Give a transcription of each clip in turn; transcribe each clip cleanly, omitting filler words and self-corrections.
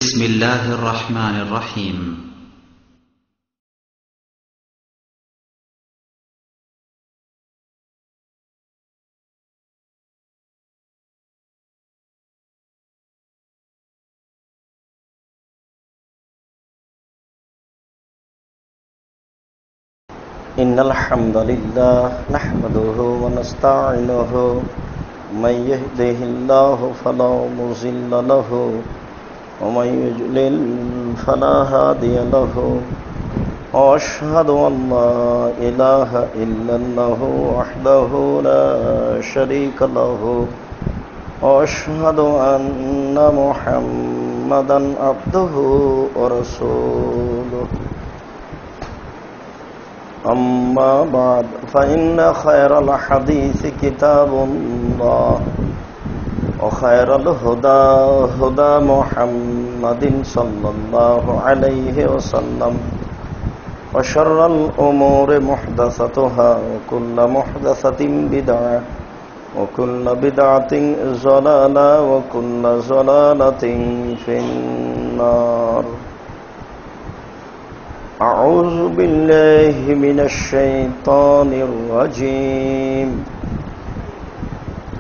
بسم الله الرحمن الرحيم إن الحمد لله نحمده ونستعينه من يهده الله فلا مضل له ومن يضلل فلا هادي له وأشهد أن لا إله إلا الله وحده لا شريك له وأشهد أن محمدا عبده ورسوله أما بعد فإن خير الحديث كتاب الله وخير الهدى هدى محمد صلى الله عليه وسلم وشر الأمور محدثتها وكل محدثة بدعة وكل بدعة ضلالة وكل ضلالة في النار. أعوذ بالله من الشيطان الرجيم.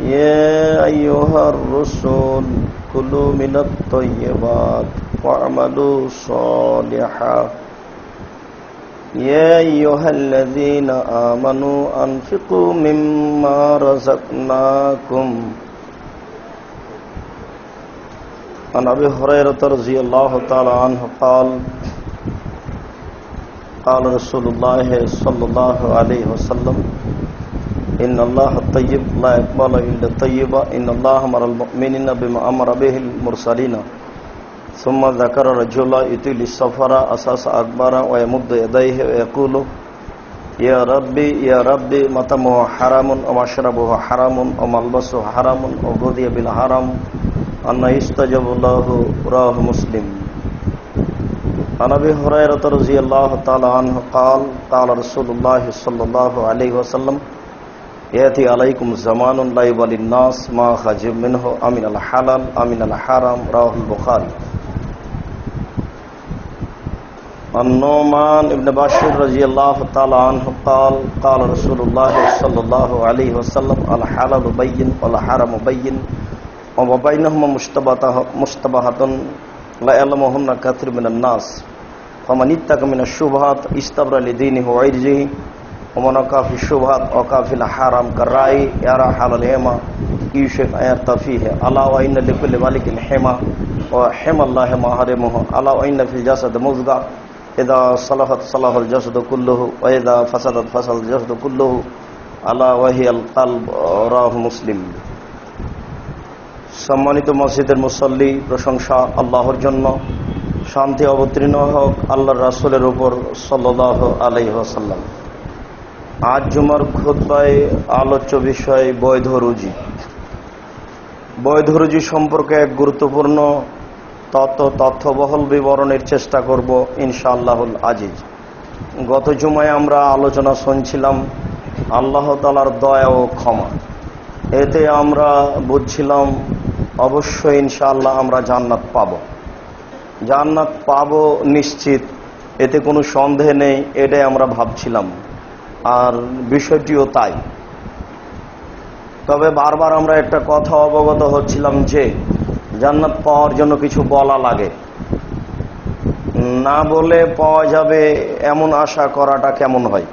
يا أيها الرسل كلوا من الطيبات واعملوا صالحا يا أيها الذين آمنوا أنفقوا مما رزقناكم. عن أبي هريرة رضي الله تعالى عنه قال قال رسول الله صلى الله عليه وسلم إن الله طيب لا يقبل إلا طيبا إن الله أمر المؤمنين بما أمر به المرسلين ثم ذكر رجلا يطيل السفر أساس أكبر ويمد يديه ويقول يا ربي يا ربي مطعمه حرام ومشربه حرام وملبسه حرام وغذي بالحرام أن يستجب له. رواه مسلم. عن أبي هريرة رضي الله تعالى عنه قال قال رسول الله صلى الله عليه وسلم يأتي عليكم زمان لا يبالي الناس ما خرج منه أمن الحلال أمن الحرام. رواه البخاري. عن نعمان بن بشير رضي الله تعالى عنه قال قال رسول الله صلى الله عليه وسلم الحلال بين والحرام بين وما بينهما مشتبهات لا يعلمهن كثير من الناس فمن اتقى من الشبهات استبرأ لدينه وعرضه ومن وقع في الشبهات وقع في الحرام كالراعي يرى حال الهمة يوشك أن يرتى فيه ألا وإن لكل ملك حمى وحمى الله محارمه ألا وإن في الجسد مضغة إذا صلحت صلح الجسد كله وإذا فسدت فسد الجسد كله ألا وهي القلب. رواه مسلم. সম্মানিত মসজিদের মুসল্লি, প্রশংসা আল্লাহর জন্য, শান্তি অবতীর্ণ হোক আল্লাহর রাসূলের উপর সাল্লাল্লাহু আলাইহি ওয়াসাল্লাম। আজ জুমার খুতবায় আলোচ্য বিষয় বৈধ রুজি। বৈধ রুজি সম্পর্কে এক গুরুত্বপূর্ণ তথ্যবহুল বিবরণের চেষ্টা করব ইনশাআল্লাহুল আজিজ। গত জুমায় আমরা আলোচনা শুনছিলাম আল্লাহ তাআলার দয়া ও ক্ষমা। এতে আমরা বুঝছিলাম অবশ্যই ইনশাআল্লাহ আমরা জান্নাত পাবো নিশ্চিত, এতে কোনো সন্দেহ নেই, এটাই আমরা ভাবছিলাম, আর বিষয়টিও তাই। তবে বারবার আমরা একটা কথা অবগত হচ্ছিলাম যে জান্নাত পাওয়ার জন্য কিছু বলা লাগে, না বলে পাওয়া যাবে এমন আশা করাটা কেমন হয়।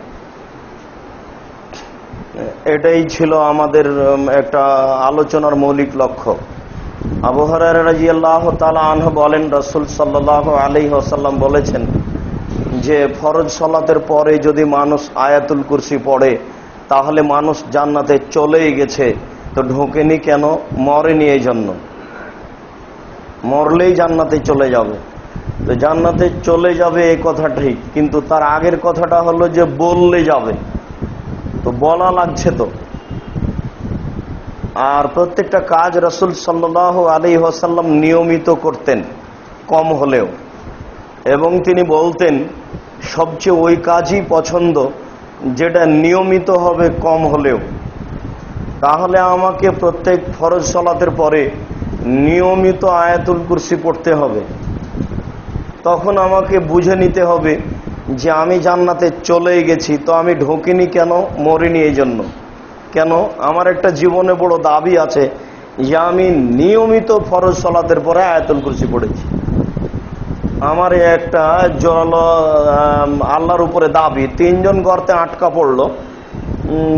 এটাই ছিল আমাদের একটা আলোচনার মৌলিক লক্ষ্য। আবু হুরায়রা রাদিয়াল্লাহু তাআলা আনহু বলেন রাসূল সাল্লাল্লাহু আলাইহি ওয়াসাল্লাম বলেছেন যে ফরজ সালাতের পরে যদি মানুষ আয়াতুল কুরসি পড়ে তাহলে মানুষ জান্নাতে চলেই গেছে। তো ঢোকেনি কেন? মরেনি এই জন্য। মরলেই জান্নাতে চলে যাবে। তো জান্নাতে চলে যাবে এই কথা ঠিক, কিন্তু তার আগের কথাটা হলো যে বললে যাবে, তো বলা লাগছে তো। আর প্রত্যেকটা কাজ রাসূল সাল্লাল্লাহু আলাইহি ওয়াসাল্লাম নিয়মিত করতেন কম হলেও, এবং তিনি বলতেন সবচেয়ে ওই কাজই পছন্দ যেটা নিয়মিত হবে কম হলেও। তাহলে আমাকে প্রত্যেক ফরজ সালাতের পরে নিয়মিত আয়াতুল কুরসি পড়তে হবে, তখন আমাকে বুঝে নিতে হবে যে আমি জান্নাতে চলে গেছি, তো আমি ঢুকিনি কেন, মরিনি এই জন্য। কেন? আমার একটা জীবনে বড় দাবি আছে যে আমি নিয়মিত ফরজ সালাতের পরে আয়াতুল কুরসি পড়েছি। আমার একটা জোরালো আল্লাহর উপরে দাবি। 3 জন গর্তে আটকা পড়লো,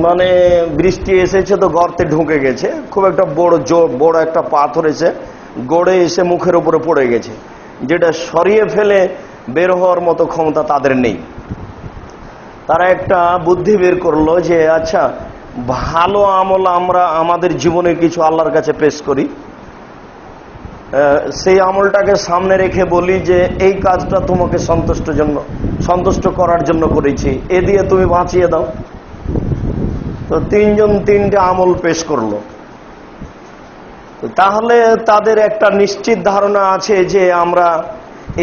মানে বৃষ্টি এসেছে তো গর্তে ঢুকে গেছে, খুব একটা বড় একটা পাথর এসে গড়ে এসে মুখের উপরে পড়ে গেছে, যেটা সরিয়ে ফেলে বের হওয়ার মতো ক্ষমতা তাদের নেই। তারা একটা বুদ্ধি বের করলো যে আচ্ছা, ভালো আমল আমরা আমাদের জীবনে কিছু আল্লাহর কাছে পেশ করি, সেই আমলটাকে সামনে রেখে বলি যে এই কাজটা তোমাকে সন্তুষ্ট করার জন্য করেছি, এ দিয়ে তুমি বাঁচিয়ে দাও। তো 3 জন 3টে আমল পেশ করলো। তাহলে তাদের একটা নিশ্চিত ধারণা আছে যে আমরা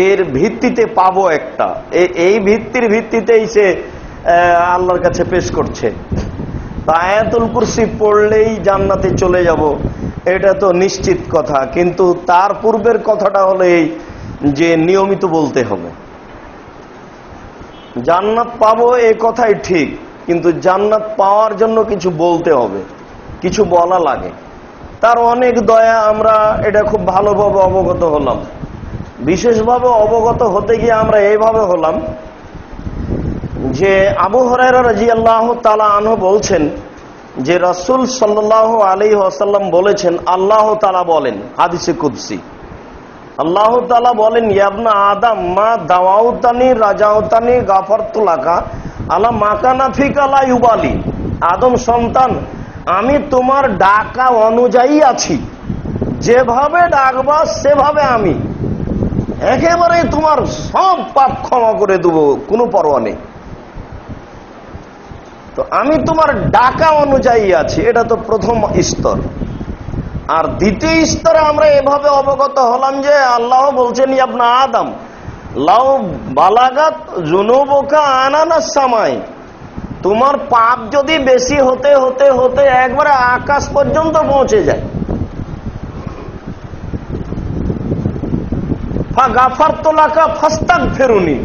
এর ভিত্তিতে পাবো একটা, এই ভিত্তিতেই সে আল্লাহর কাছে পেশ করছে। আয়াতুল কুরসি পড়লেই জান্নাতে চলে যাব, এটা তো নিশ্চিত কথা। কিন্তু তার পূর্বের কথাটা হলো এই যে নিয়মিত বলতে হবে। জান্নাত পাবো এ কথাই ঠিক, কিন্তু জান্নাত পাওয়ার জন্য কিছু বলতে হবে, কিছু বলা লাগে। তার অনেক দয়া, আমরা এটা খুব ভালোভাবে অবগত হলাম। বিশেষভাবে অবগত হতে গিয়ে আমরা এইভাবে হলাম যে আবু হুরায়রা রাদিয়াল্লাহু তাআলা আনহু বলছেন যে রাসূল সাল্লাল্লাহু আলাইহি ওয়াসাল্লাম বলেছেন, আল্লাহ তাআলা বলেন হাদিসে কুদসি, আল্লাহ তাআলা বলেন, ইয়া ইবনা আদম মা দাওয়াউতানি রাজাউতানি গাফারতু লাকা আলা মাকানা ফিকা লা ইউবালি। আদম সন্তান, আমি তোমার ডাকা অনুযায়ী আছি, যেভাবে ডাকবা সেভাবে আমি একেবারে তোমার সব পাপ ক্ষমা করে দেবো, কোনো পরোয়া নেই। তো আমি তোমার ডাকা অনুযায়ী আছি, এটা তো প্রথম স্তর। আর দ্বিতীয় স্তরে আমরা এভাবে অবগত হলাম যে আল্লাহ বলছেন, ইয়া ইবনা আদম লাউ বালাগাত যুনুবুকা আনানাস সামাই, তোমার পাপ যদি বেশি হতে হতে হতে একবারে আকাশ পর্যন্ত পৌঁছে যায়, ফাগাফারতু লাকা ফাস্তাগফিরুনি,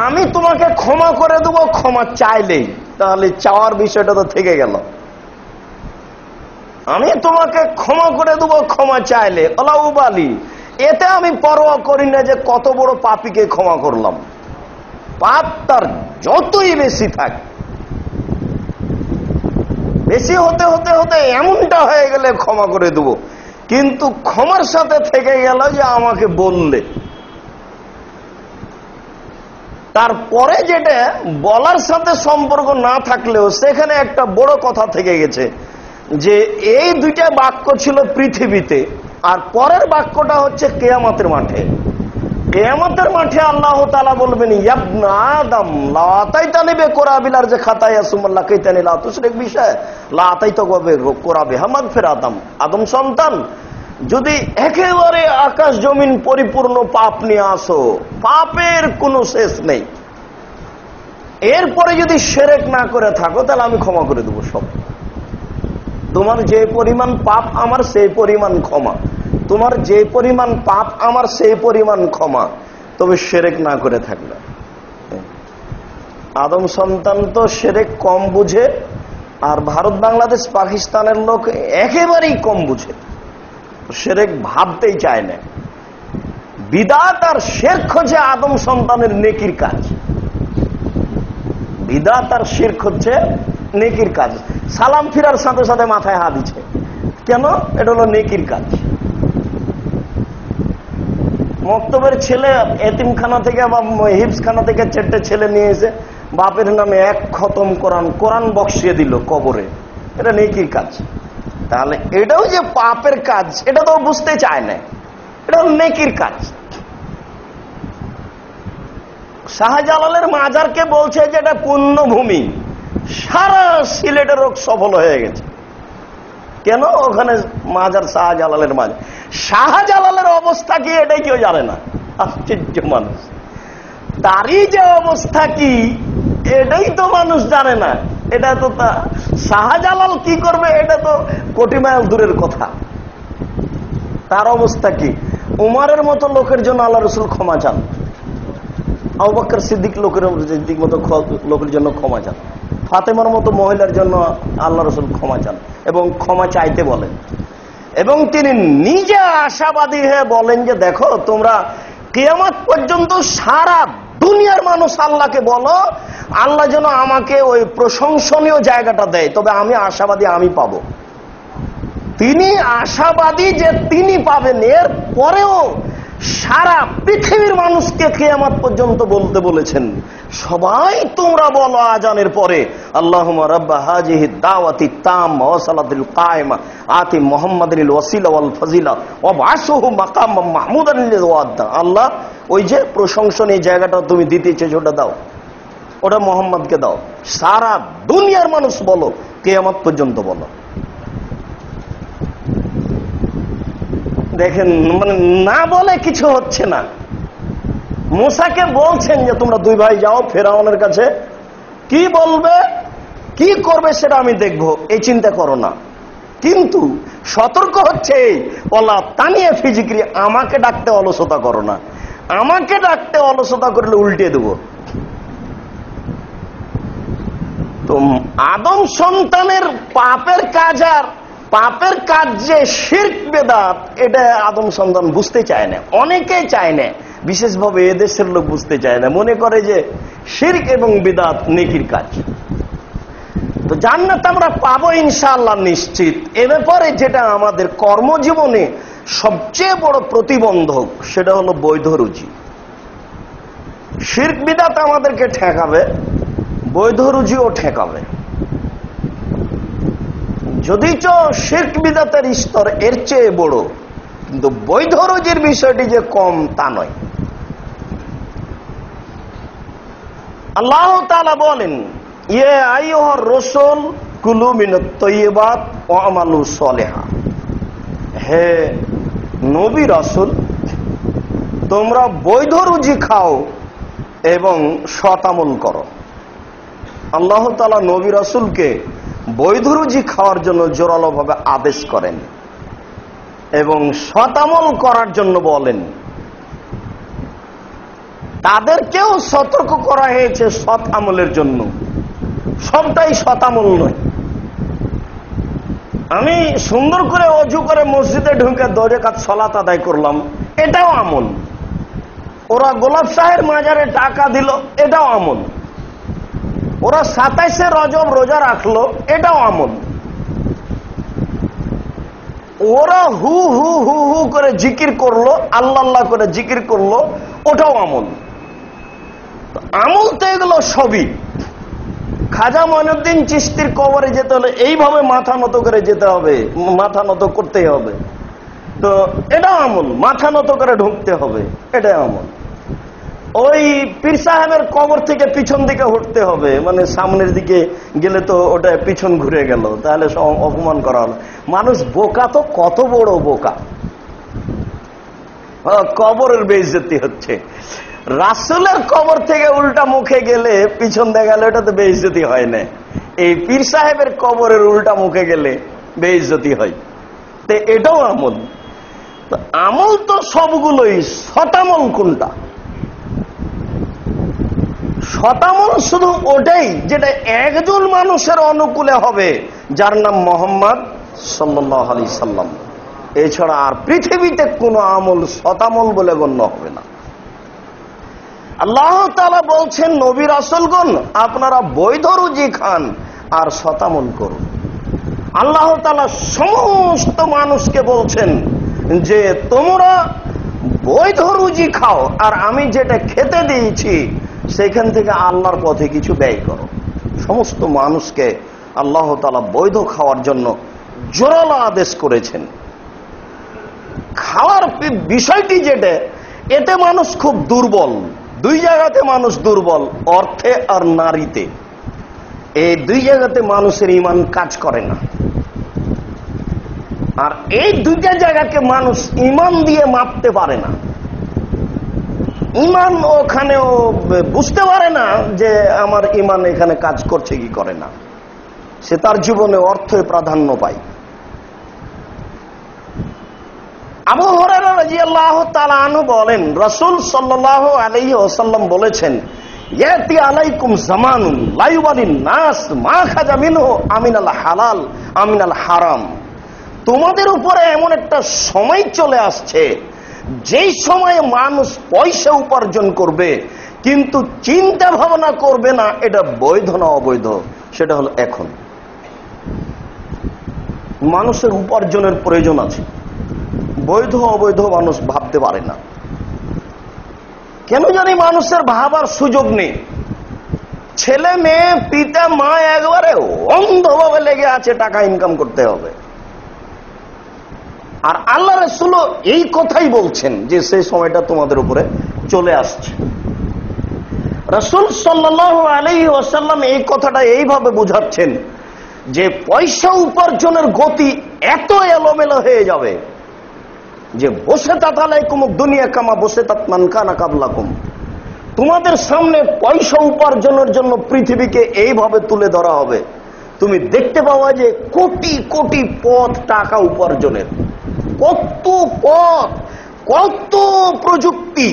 আমি তোমাকে ক্ষমা করে দেবো ক্ষমা চাইলেই। তাহলে চাওয়ার বিষয়টা তো থেকে গেল। আমি তোমাকে ক্ষমা করে দেবো ক্ষমা চাইলে, আলা উবালি, এতে আমি পরোয়া করি না যে কত বড় পাপীকে ক্ষমা করলাম। পাপ তার যতই বেশি থাক, বেশি হতে হতে হতে এমনটা হয়ে গেলে ক্ষমা করে দেবো। কিন্তু ক্ষমার সাথে থেকে গেল যে আমাকে বললে, তারপরে যেটা বলার সাথে সম্পর্ক না থাকলেও সেখানে একটা বড় কথা থেকে গেছে যে এই 2টা বাক্য ছিল পৃথিবীতে, আর পরের বাক্যটা হচ্ছে কিয়ামতের মাঠে। কিয়ামতের মাঠে আল্লাহ তাআলা বলবেন, ইয়া ইবনা আদম লা আতাইতানি বিকুরাবিল আরজি খাতায়া সুম্মা লাকাইতানি লা তুশরিক বিশায় লা আতাইতাকা বিকুরাবিহা মাগফিরাতাম। আদম সন্তান, যদি একেবারে আকাশ জমিন পরিপূর্ণ পাপ নিয়ে আসো, পাপের কোনো শেষ নেই, এরপরে যদি শিরক না করে থাকো, তাহলে আমি ক্ষমা করে দেবো সব। তোমার যে পরিমাণ পাপ আমার সেই পরিমাণ ক্ষমা, তোমার যে পরিমাণ পাপ আমার সেই পরিমাণ ক্ষমা, তবে শিরক না করে থাকলে। আদম সন্তান তো শিরক কম বুঝে, আর ভারত বাংলাদেশ পাকিস্তানের লোক একেবারেই কম বুঝে, শিরক ভাবতেই চায় না। বিদআত আর শিরক হচ্ছে আদম সন্তানের নেকির কাজ। বিদআত আর শিরক হচ্ছে নেকির কাজ। সালাম ফিরার সাথে সাথে মাথায় হাত দিচ্ছে, কেন? এটা হলো নেকির কাজ। মক্তবের ছেলে এতিমখানা থেকে বা হিফজখানা থেকে 4টে ছেলে নিয়ে এসে বাপের নামে 1 খতম কোরআন বক্সিয়ে দিল কবরে, এটা নেকির কাজ। তাহলে এটাও যে পাপের কাজ, এটা তো বুঝতে চায় না, এটা নেকির কাজ। শাহজালালের মাজারকে বলছে যে এটা পুণ্যভূমি, সারা সিলেটের লোক সফল হয়ে গেছে। কেন? ওখানে মাজার শাহজালালের মাজার। শাহজালালের অবস্থা কি এটাই কেউ জানে না, আশ্চর্য মানুষ। তারই যে অবস্থা কি এটাই তো মানুষ জানে না। এটা তো শাহজালাল কি করবে এটা তো কোটি মাইল দূরের কথা। তার অবস্থা কি? উমারের মতো লোকের জন্য আল্লাহ রাসূল ক্ষমা চান, আবু বকর সিদ্দিক সিদ্দিক মতো লোকের জন্য ক্ষমা চান, ফাতেমার মতো মহিলার জন্য আল্লাহ রসুল ক্ষমা চান এবং ক্ষমা চাইতে বলেন। এবং তিনি নিজে আশাবাদী হয়ে বলেন যে দেখো তোমরা কিয়ামত পর্যন্ত সারা দুনিয়ার মানুষ আল্লাহকে বলো আল্লাহ যেন আমাকে ওই প্রশংসনীয় জায়গাটা দেয়, তবে আমি আশাবাদী আমি পাবো। তিনি আশাবাদী যে তিনি পাবেন, এর পরেও সারা পৃথিবীর মানুষকে কিয়ামত পর্যন্ত বলতে বলেছেন সবাই তোমরা বলো আজানের পরে আল্লাহুম্মা রাব্বা হাযিহি দাওয়াতি তাম্মা ওয়া সালাতিল কায়েমা আতি মুহাম্মাদিল ওয়াসিলা ওয়াল ফাজিলা ওয়া বাসুহু মাকামান মাহমুদান আল্লাযী ওয়া'আদা। আল্লাহ ওই যে প্রশংসনীয় জায়গাটা তুমি দিতে চেয়েছো ওটা দাও, ওটা মুহাম্মদকে দাও। সারা দুনিয়ার মানুষ বলো, কিয়ামত পর্যন্ত বলো। দেখেন, মানে না বলে কিছু হচ্ছে না। মুসাকে বলছেন যে তোমরা দুই ভাই যাও ফেরাউনের কাছে, কি বলবে কি করবে সেটা আমি দেখবো, এই চিন্তা করো না। কিন্তু সতর্ক হচ্ছে ওলা তানিয়ে ফিজিক্রি, আমাকে ডাকতে অলসতা করো না, আমাকে ডাকতে অলসতা করলে উল্টে দেবো। তো আদম সন্তানের পাপের কাজ আর পাপের কাজ যে শিরক বেদাত, এটা আদম সন্তান বুঝতে চায় না, অনেকেই চায় না, বিশেষভাবে এদেশের লোক বুঝতে চায় না, মনে করে যে শিরক এবং বেদাত নেকির কাজ। তো জান্নাত আমরা পাবো ইনশাআল্লাহ নিশ্চিত। এ ব্যাপারে যেটা আমাদের কর্মজীবনে সবচেয়ে বড় প্রতিবন্ধক সেটা হলো বৈধ রুজি। শিরক বিদাত আমাদেরকে ঠেকাবে, বৈধ রুজিও ঠেকাবে। যদিচ শিরক বিদাতের স্তর এর চেয়ে বড়, কিন্তু বৈধ রুজির বিষয়টি যে কম তা নয়। আল্লাহ তাআলা বলেন ইয়া আইয়ুহার রাসূল কুলু মিনাত তাইয়্যিবাত ওয়া আমালু সলিহা, হে নবী রাসূল তোমরা বৈধ রুজি খাও এবং সৎ আমল করো। আল্লাহ তাআলা নবী রাসূলকে বৈধ রুজি খাওয়ার জন্য জোরালোভাবে আদেশ করেন এবং সৎ আমল করার জন্য বলেন। তাদেরকেও সতর্ক করা হয়েছে সৎ আমলের জন্য, সবটাই সৎ আমল নয়। আমি সুন্দর করে অজু করে মসজিদে ঢুকে 2 রাকাত সালাত আদায় করলাম, এটাও আমল। ওরা গোলাপ শাহের মাজারে টাকা দিল, এটাও আমল। ওরা 27শে রজব রোজা রাখলো, এটাও আমল। ওরা হু হু হু হু করে জিকির করলো, আল্লাহ আল্লাহ করে জিকির করলো, ওটাও আমল। আমল তো এগুলো সবই। খাজা মঈনুদ্দিন চিশতির কবরে যেতে হলে এইভাবে মাথা নত করে যেতে হবে, মাথা নত করতেই হবে, তো এটাও আমল। মাথা নত করে ঢুকতে হবে, এটাই আমল। ওই পীর সাহেবের কবর থেকে পিছন দিকে উঠতে হবে, মানে সামনের দিকে গেলে তো ওটা পিছন ঘুরে গেল, তাহলে অপমান করা হলো। মানুষ বোকা তো কত বড় বোকা, কবরের বেইজ্জতি হচ্ছে। রাসূলের কবর থেকে উল্টা মুখে গেলে পিছন দিয়ে গেলে ওটা তো বেইজ্জতি হয় না, এই পীর সাহেবের কবরের উল্টা মুখে গেলে বেইজ্জতি হয়। তো এটাও আমল। তো আমল তো সবগুলোই, শতামল কোনটা? শতামল শুধু ওটাই যেটা একজন মানুষের অনুকূলে হবে, যার নাম মুহাম্মদ সাল্লাল্লাহু আলাইহি সাল্লাম। এছাড়া আর পৃথিবীতে কোনো আমল শতামল বলে গণ্য হবে না। আল্লাহ তাআলা বলছেন নবী রাসূলগণ আপনারা বৈধ রুজি খান আর শতামল করুন। আল্লাহ তাআলা সমস্ত মানুষকে বলছেন যে তোমরা বৈধ রুজি খাও আর আমি যেটা খেতে দিয়েছি সেখান থেকে আল্লাহর পথে কিছু ব্যয় করো। সমস্ত মানুষকে আল্লাহ তাআলা বৈধ খাওয়ার জন্য জোরালো আদেশ করেছেন। খাওয়ার বিষয়টি যেটা, এতে মানুষ খুব দুর্বল। 2 জায়গাতে মানুষ দুর্বল, অর্থে আর নারীতে। এই 2 জায়গাতে মানুষের ঈমান কাজ করে না। আর এই 2টা জায়গাকে মানুষ ঈমান দিয়ে মাপতে পারে না। ঈমান ওখানেও বুঝতে পারে না যে আমার ঈমান এখানে কাজ করছে কি করে না। সে তার জীবনে অর্থে প্রাধান্য পায়। আবু হুরায়রা রাদিয়াল্লাহু তাআলা আনহু বলেন, রাসূল সাল্লাল্লাহু আলাইহি ওয়াসাল্লাম বলেছেন, ইয়াতি আলাইকুম জামানুন লা ইউবালিন নাস মা খাজা মিনহু আমিনাল হালাল আমিনাল হারাম। তোমাদের উপরে এমন একটা সময় চলে আসছে যেই সময়ে মানুষ পয়সা উপার্জন করবে কিন্তু চিন্তা ভাবনা করবে না এটা বৈধ না অবৈধ। সেটা হলো এখন মানুষের উপার্জনের প্রয়োজন আছে, বৈধ অবৈধ মানুষ ভাবতে পারে না। কেন জানি মানুষের ভাবার সুযোগ নেই। ছেলে মেয়ে পিতা মা একবারে অন্ধভাবে লেগে আছে টাকা ইনকাম করতে হবে। আর আল্লাহ রাসূল এই কথাই বলছেন যে সেই সময়টা তোমাদের উপরে চলে আসছে। রাসূল সাল্লাল্লাহু আলাইহি ওয়াসাল্লাম এই কথাটা এইভাবে বুঝাচ্ছেন যে পয়সা উপার্জনের গতি এত এলোমেলো হয়ে যাবে যে বসে তাতালাইকুম দুনিয়া কামা বসে তাত মান কানা কাবলাকুম। তোমাদের সামনে পয়সা উপার্জনের জন্য পৃথিবীকে এইভাবে তুলে ধরা হবে, তুমি দেখতে পাওয়া যে কোটি কোটি পথ টাকা উপার্জনের, কত পথ, কত প্রযুক্তি।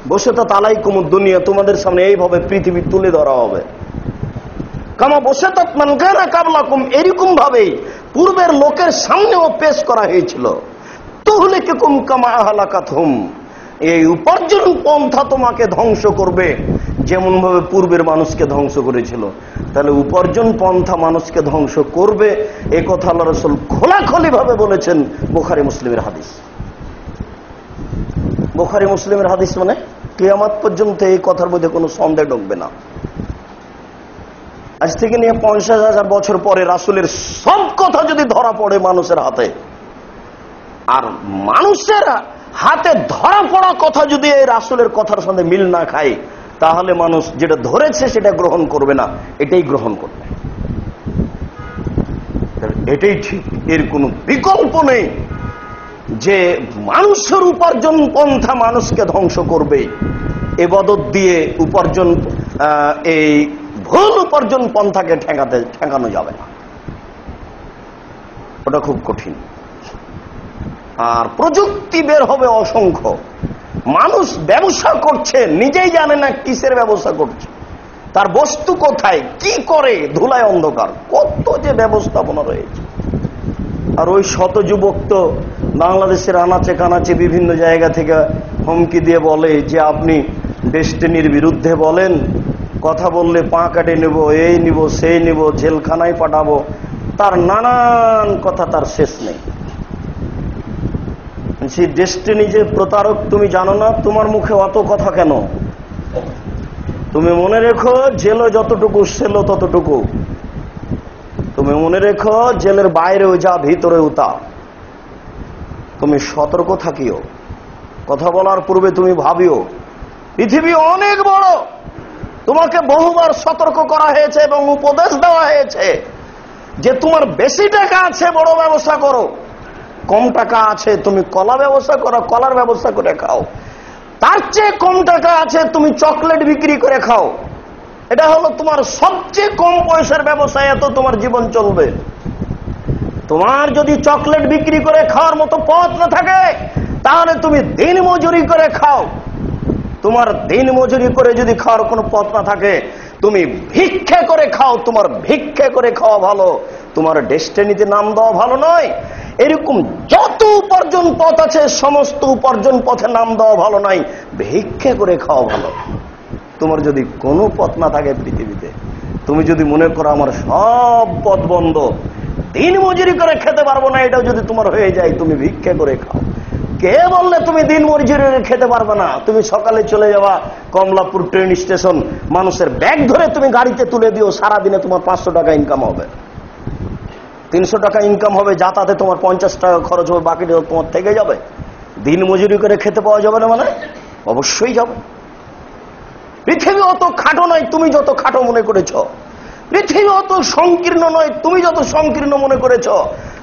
বসে তাতালাইকুম দুনিয়া, তোমাদের সামনে এইভাবে পৃথিবী তুলে ধরা হবে। কামা বসে তাত মান কানা কাবলাকুম, এরকম ভাবেই পূর্বের লোকের সামনেও পেশ করা হয়েছিল। তুহলিকুম কামা আহলাকাতহুম, এই উপার্জন পন্থা তোমাকে ধ্বংস করবে যেমন ভাবে পূর্বের মানুষকে ধ্বংস করেছিল। তাহলে উপার্জন পন্থা মানুষকে ধ্বংস করবে এ কথা আল্লাহ রাসূল খোলাখুলি ভাবে বলেছেন। বুখারী মুসলিমের হাদিস। বুখারী মুসলিমের হাদিস মানে কিয়ামত পর্যন্ত এই কথার মধ্যে কোনো সন্দেহ ঢুকবে না। আজ থেকে নিয়ে 50,000 বছর পরে রাসূলের সব কথা যদি ধরা পড়ে মানুষের হাতে, আর মানুষের হাতে ধরা পড়া কথা যদি এই রাসূলের কথার সঙ্গে মিল না খায়, তাহলে মানুষ যেটা ধরেছে সেটা গ্রহণ করবে না, এটাই গ্রহণ করবে। এটাই ঠিক, এর কোনো বিকল্প নেই যে মানুষের উপার্জন পন্থা মানুষকে ধ্বংস করবে। ইবাদত দিয়ে উপার্জন, এই ভুল উপার্জন পন্থাকে ঠেকানো যাবে না, ওটা খুব কঠিন। আর প্রযুক্তি বের হবে অসংখ্য। মানুষ ব্যবসা করছে, নিজেই জানে না কিসের ব্যবসা করছে, তার বস্তু কোথায়, কি করে, ধুলায় অন্ধকার, কত যে ব্যবস্থাপনা রয়েছে। আর ওই শত যুবক তো বাংলাদেশের আনাচে কানাচে বিভিন্ন জায়গা থেকে হুমকি দিয়ে বলে যে আপনি ডেস্টিনির বিরুদ্ধে বলেন, কথা বললে পা কাটে নেব, এই নিব, সেই নিব, জেলখানায় পাঠাবো, তার নানান কথা, তার শেষ নেই। ডেস্টিনি যে প্রতারক তুমি জানো না, তোমার মুখে অত কথা কেন? তুমি মনে রেখো জেলে যতটুকু সেলো ততটুকু। তুমি মনে রেখো জেলের বাইরেও যা ভিতরেও তা। তুমি সতর্ক থাকিও, কথা বলার পূর্বে তুমি ভাবিও পৃথিবী অনেক বড়। তোমাকে বহুবার সতর্ক করা হয়েছে এবং উপদেশ দেওয়া হয়েছে যে তোমার বেশি টাকা আছে বড় ব্যবসা করো, কম টাকা আছে তুমি কলা ব্যবসা করো, কলার ব্যবসা করে খাও। তার চেয়ে কম টাকা আছে তুমি চকলেট বিক্রি করে খাও। এটা হলো তোমার সবচেয়ে কম পয়সার ব্যবসায়, এত তোমার জীবন চলবে। তোমার যদি চকলেট বিক্রি করে খাওয়ার মতো পথ না থাকে, তাহলে তুমি দিন মজুরি করে খাও। তোমার দিন মজুরি করে যদি খাওয়ার কোনো পথ না থাকে, তুমি ভিক্ষা করে খাও। তোমার ভিক্ষা করে খাওয়া ভালো, তোমার ডেস্টিনিতে নাম দেওয়া ভালো নয়। এরকম যত উপার্জন পথ আছে সমস্ত উপার্জন পথে নাম দেওয়া ভালো নয়, ভিক্ষা করে খাওয়া ভালো। তোমার যদি কোনো পথ না থাকে পৃথিবীতে, তুমি যদি মনে করো আমার সব পথ বন্ধ, দিন মজুরি করে খেতে পারবো না, এটাও যদি তোমার হয়ে যায়, তুমি ভিক্ষা করে খাও। কে বললে তুমি দিন মজুরি খেতে পারবে না? তুমি সকালে চলে যাওয়া কমলাপুর ট্রেন স্টেশন, মানুষের ব্যাগ ধরে তুমি গাড়িতে তুলে দিও, সারাদিনে তোমার 500 টাকা ইনকাম হবে, 300 টাকা ইনকাম হবে, যাতায়াতে তোমার 50 টাকা খরচ হবে, বাকিটা তোমার থেকে যাবে। দিন মজুরি করে খেতে পাওয়া যাবে না মানে? অবশ্যই যাবে। পৃথিবী অত খাটো নয় তুমি যত খাটো মনে করেছ, পৃথিবী অত সংকীর্ণ নয় তুমি যত সংকীর্ণ মনে করেছ।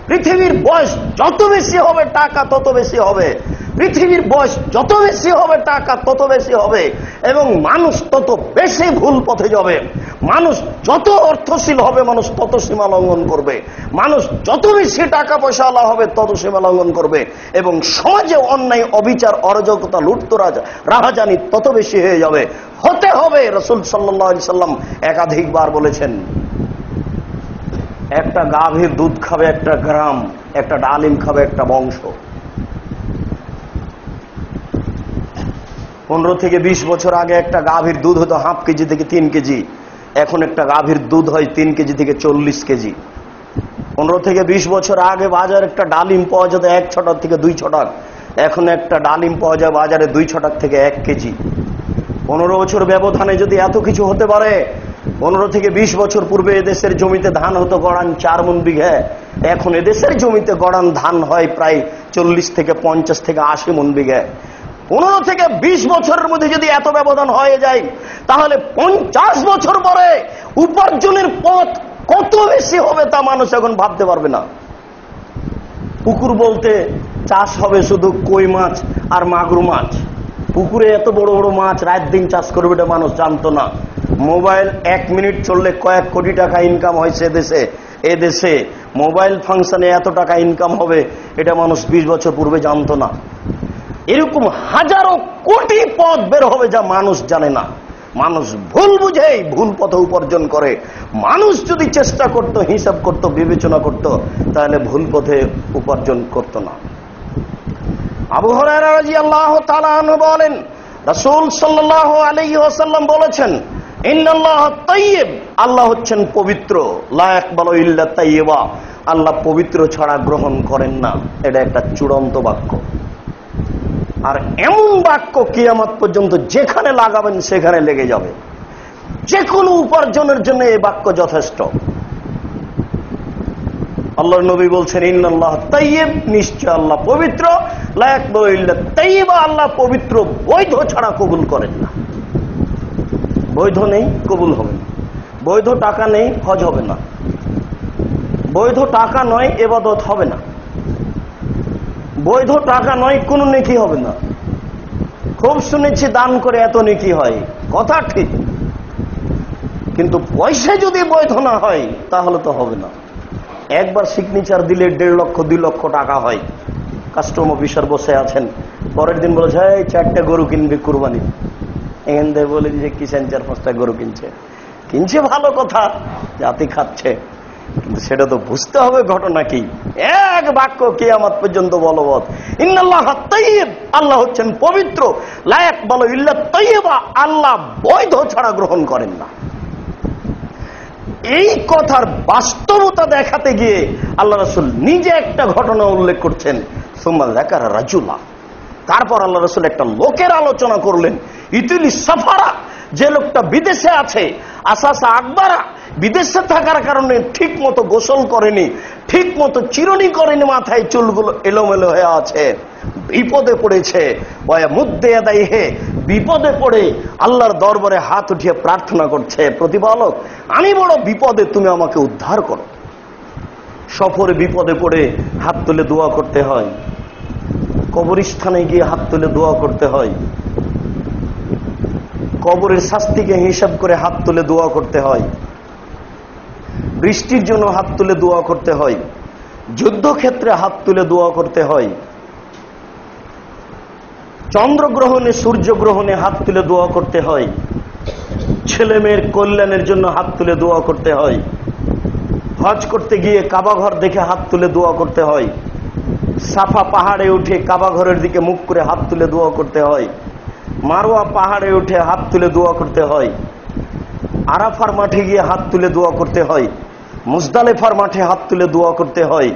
পৃথিবীর বয়স যত বেশি হবে টাকা তত বেশি হবে, পৃথিবীর বয়স যত বেশি হবে টাকা তত বেশি হবে, এবং মানুষ তত বেশি ভুল পথে যাবে। মানুষ যত অর্থশীল হবে মানুষ তত সীমা লঙ্ঘন করবে, মানুষ যত বেশি টাকা পয়সা আলা হবে তত সীমা লঙ্ঘন করবে, এবং সমাজে অন্যায় অবিচার অরাজকতা লুটতরাজ রাহাজানি তত বেশি হয়ে যাবে। হতে হবে। রাসূল সাল্লাল্লাহু আলাইহি সাল্লাম একাধিকবার বলেছেন, একটা গাভীর দুধ খাবে একটা গ্রাম, একটা ডালিম খাবে একটা বংশ। 15 থেকে 20 বছর আগে একটা গাভীর দুধ হতো হাফ কেজি থেকে 3 কেজি, এখন একটা গাভীর দুধ হয় 3 কেজি থেকে 40 কেজি। 15 থেকে 20 বছর আগে বাজারে একটা ডালিম পাওয়া যেত 1 ছটাক থেকে 2 ছটাক, এখন একটা ডালিম পাওয়া যায় বাজারে 2 ছটাক থেকে 1 কেজি। 15 বছর ব্যবধানে যদি এত কিছু হতে পারে, 15 থেকে 20 বছর পূর্বে এদেশের জমিতে ধান হতো গড়ান 4 মণ বিঘা, এখন এদেশের জমিতে গড়ান ধান হয় প্রায় 40 থেকে 50 থেকে 80 মণ বিঘা। 15 থেকে 20 বছরের মধ্যে যদি এত ব্যবধান হয়ে যায়, তাহলে 50 বছর পরে উপার্জনের পথ কত বেশি হবে তা মানুষ এখন ভাবতে পারবে না। পুকুর বলতে চাষ হবে শুধু কই মাছ আর মাগুর মাছ। পুকুরে এত বড় বড় মাছ রাত দিন চাষ করবে এটা মানুষ জানতো না। মোবাইল 1 মিনিট চললে কয়েক কোটি টাকা ইনকাম হয়েছে এদেশে মোবাইল ফাংশনে এত টাকা ইনকাম হবে এটা মানুষ 20 বছর পূর্বে জানতো না। এরকম হাজারো কোটি পথ বের হবে যা মানুষ জানে না। মানুষ ভুল বুঝেই ভুল পথে উপার্জন করে। মানুষ যদি চেষ্টা করত, হিসাব করত, বিবেচনা করত, তাহলে ভুল পথে উপার্জন করত না। আবু হুরায়রা রাদিয়াল্লাহু তাআলা আনহু বলেন, রাসূল সাল্লাল্লাহু আলাইহি ওয়াসাল্লাম বলেছেন, ইন্নাল্লাহা তাইয়্যিব, আল্লাহ হচ্ছেন পবিত্র, লা ইয়াকবালু ইল্লা তাইয়্যিবা, আল্লাহ পবিত্র ছাড়া গ্রহণ করেন না। এটা একটা চূড়ান্ত বাক্য। আর এমন বাক্য কিয়ামত পর্যন্ত যেখানে লাগাবেন সেখানে লেগে যাবে। যে কোনো উপার্জনের জন্য এই বাক্য যথেষ্ট। আল্লাহর নবী বলছেন, ইন্নাল্লাহ তাইয়্যিব, নিশ্চয় আল্লাহ পবিত্র, লা ইয়াকবালু ইল্লা তাইয়্যিবা, আল্লাহ পবিত্র, বৈধ ছাড়া কবুল করেন না। বৈধ নেই কবুল হবে না, বৈধ টাকা নেই হজ হবে না, বৈধ টাকা নয় ইবাদত হবে না, বৈধ টাকা নয় কোনো নেকি হবে না। খুব শুনেছি দান করে এত নেকি হয়, কথা ঠিক, কিন্তু পয়সা যদি বৈধ না হয় তাহলে তো হবে না। একবার সিগনেচার দিলে 1.5 লক্ষ 2 লক্ষ টাকা হয়। কাস্টম অফিসার বসে আছেন, পরের দিন বলেছে, এই 4টা গরু কিনবে কুরবানি। এখান থেকে বলে যে কিষান 4-5টা গরু কিনছে ভালো কথা, জাতি খাচ্ছে, কিন্তু সেটা তো বুঝতে হবে ঘটনা কি। এক বাক্য কিয়ামত পর্যন্ত বলবৎ, ইন্নাল্লাহা তাইয়্যিব, আল্লাহ হচ্ছেন পবিত্র, লা ইয়াকবালু ইল্লা তাইয়্যিবা, আল্লাহ বৈধ ছাড়া গ্রহণ করেন না। এই কথার বাস্তবতা দেখাতে গিয়ে আল্লাহ রাসূল নিজে একটা ঘটনা উল্লেখ করছেন, সুম্মা যাকারা রাজুলা, তারপর আল্লাহ রাসূল একটা লোকের আলোচনা করলেন, ইতিলি সাফারা, যে লোকটা বিদেশে আছে, আসাসা আকবারা, বিদেশে থাকার কারণে ঠিক মতো গোসল করেনি, ঠিক মতো চিরুনি করেনি, মাথায় চুলগুলো এলোমেলো হয়ে আছে, বিপদে পড়েছে। ওয়া মুদ্দে আদাইহে, বিপদে পড়ে আল্লাহর দরবারে হাত উঠিয়ে প্রার্থনা করছে, প্রতিপালক আমি বড় বিপদে, তুমি আমাকে উদ্ধার করো। সফরে বিপদে পড়ে হাত তুলে দোয়া করতে হয়, কবরস্থানে গিয়ে হাত তুলে দোয়া করতে হয়, কবরের শাস্তিকে হিসাব করে হাত তুলে দোয়া করতে হয়, বৃষ্টির জন্য হাত তুলে দোয়া করতে হয়, যুদ্ধক্ষেত্রে হাত তুলে দোয়া করতে হয়, চন্দ্রগ্রহণে সূর্যগ্রহণে হাত তুলে দোয়া করতে হয়, ছেলে মেয়ের কল্যাণের জন্য হাত তুলে দোয়া করতে হয়, হজ করতে গিয়ে কাবা ঘর দেখে হাত তুলে দোয়া করতে হয়, সাফা পাহাড়ে উঠে কাবা ঘরের দিকে মুখ করে হাত তুলে দোয়া করতে হয়, মারওয়া পাহাড়ে উঠে হাত তুলে দোয়া করতে হয়, আরাফার মাঠে গিয়ে হাত তুলে দোয়া করতে হয়, মুজদালিফার মাঠে হাত তুলে দোয়া করতে হয়,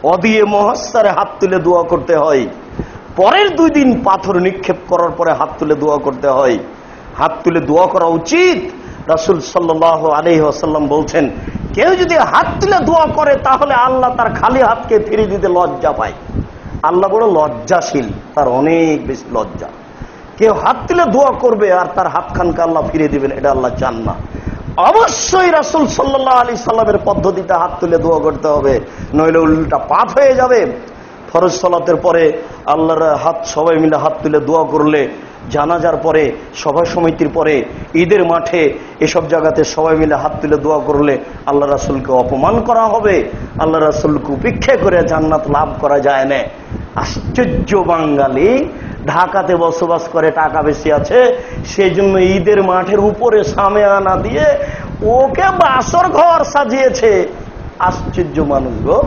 ওয়াদিয়ে মুহাসসারে হাত তুলে দোয়া করতে হয়, পরের 2 দিন পাথর নিক্ষেপ করার পরে হাত তুলে দোয়া করতে হয়। হাত তুলে দোয়া করা উচিত। রাসূল সাল্লাল্লাহু আলাইহি ওয়াসাল্লাম বলছেন, কেউ যদি হাত তুলে দোয়া করে তাহলে আল্লাহ তার খালি হাতকে ফিরিয়ে দিতে লজ্জা পায়। আল্লাহ বড় লজ্জাশীল, তার অনেক বেশি লজ্জা। কেউ হাত তুলে দোয়া করবে আর তার হাতখানকে আল্লাহ ফিরিয়ে দিবেন, এটা আল্লাহ চান না। অবশ্যই রাসূল সাল্লাল্লাহু আলাইহি সাল্লামের পদ্ধতিতে হাত তুলে দোয়া করতে হবে, নইলে উল্টা পাপ হয়ে যাবে। ফরজ সালাতের পরে আল্লাহর হাত সবাই মিলে হাত তুলে দোয়া করলে জানাজার পরে, সভা সমিতির পরে, ঈদের মাঠে এসব জায়গাতে সবাই মিলে হাত তুলে দোয়া করলে আল্লাহ রাসূলকে অপমান করা হবে, আল্লাহ রাসূলকে উপেক্ষা করে জান্নাত লাভ করা যায় না। আশ্চর্য বাঙালি, ঢাকাতে বসবাস করে, টাকা বেশি আছে, সেই জন্য ঈদের মাঠের উপরে সামিয়ানা দিয়ে ওকে বাসর ঘর সাজিয়েছে। আশ্চর্য মানুষ গো,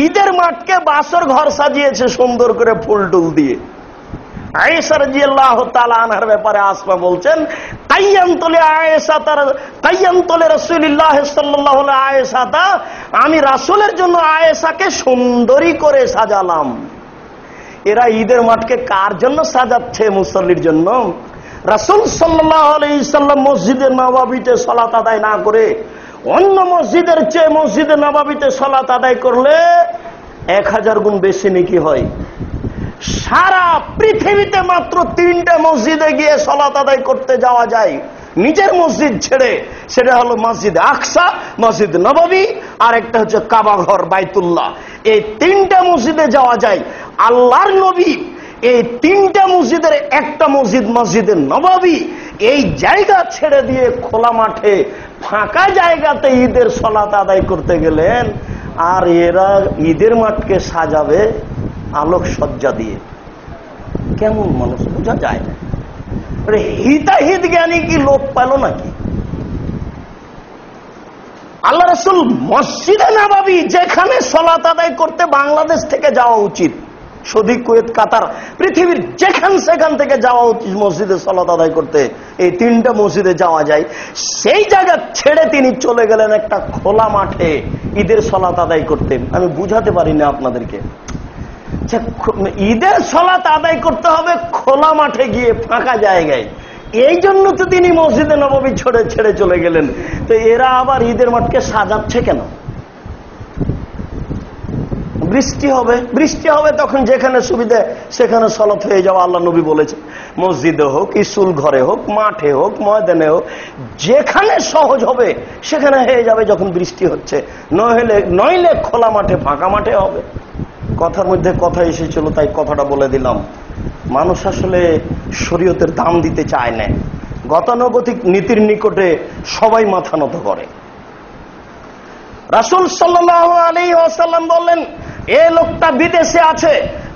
ঈদের মাঠকে বাসর ঘর সাজিয়েছে সুন্দর করে ফুল টুল দিয়ে। আয়েশা রাদিয়াল্লাহু তাআলা আনহার ব্যাপারে আসমা বলছেন, কাইয়ামতুল রাসূলুল্লাহ সাল্লাল্লাহু আলাইহি ওয়াসাল্লাম, আমি রাসূলের জন্য আয়েশাকে সুন্দরী করে সাজালাম। এরা ঈদের মাঠকে কার জন্য সাজাচ্ছে? মুসল্লির জন্য। রাসূল সাল্লাল্লাহু আলাইহি ওয়াসাল্লাম মসজিদে নববীতে সালাত আদায় না করে অন্য মসজিদের চেয়ে মসজিদে নববীতে সালাত আদায় করলে 1000 গুণ বেশি নেকি হয়। সারা পৃথিবীতে মাত্র 3টে মসজিদে গিয়ে সালাত আদায় করতে যাওয়া যায় নিজের মসজিদ ছেড়ে, সেটা হলো মসজিদ আকসা, মসজিদ নববী, আর একটা হচ্ছে কাবা ঘর বাইতুল্লাহ। এই 3টে মসজিদে যাওয়া যায়। আল্লাহর নবী এই 3টে মসজিদের একটা মসজিদ মসজিদে নববী, এই জায়গা ছেড়ে দিয়ে খোলা মাঠে ফাঁকা জায়গাতে ঈদের সালাত আদায় করতে গেলেন। আর এরা ঈদের মাঠকে সাজাবে আলোকসজ্জা দিয়ে। কেমন মানুষ বোঝা যায় না। হিতাহিত জ্ঞানী কি লোক পেল নাকি? আল্লাহ রাসূল মসজিদে নববী, যেখানে সালাত আদায় করতে বাংলাদেশ থেকে যাওয়া উচিত, সৌদি, কুয়েত, কাতার, পৃথিবীর যেখান সেখান থেকে যাওয়া উচিত মসজিদে সালাত আদায় করতে, এই 3টা মসজিদে যাওয়া যায়, সেই জায়গা ছেড়ে তিনি চলে গেলেন একটা খোলা মাঠে ঈদের সালাত আদায় করতে। আমি বুঝাতে পারি না আপনাদেরকে। ঈদের সালাত আদায় করতে হবে খোলা মাঠে গিয়ে, ফাঁকা জায়গায়। এই জন্য তো তিনি মসজিদে নববী ছেড়ে চলে গেলেন। তো এরা আবার ঈদের মাঠকে সাজাচ্ছে কেন? বৃষ্টি হবে তখন যেখানে সুবিধা সেখানে সালাত হয়ে যাওয়া। আল্লাহ নবী বলেছেন, মসজিদে হোক, স্কুল ঘরে হোক, মাঠে হোক, ময়দানে হোক, যেখানে সহজ হবে সেখানে হয়ে যাবে যখন বৃষ্টি হচ্ছে। নইলে খোলা মাঠে, ফাঁকা মাঠে হবে। কথার মধ্যে কথা এসেছিল তাই কথাটা বলে দিলাম। মানুষ আসলে শরীয়তের দাম দিতে চায় না। গতানুগতিক নীতির নিকটে সবাই মাথা নত করে। রাসূল সাল্লাল্লাহু আলাইহি ওয়াসাল্লাম বললেন, এ লোকটা বিদেশে আছে,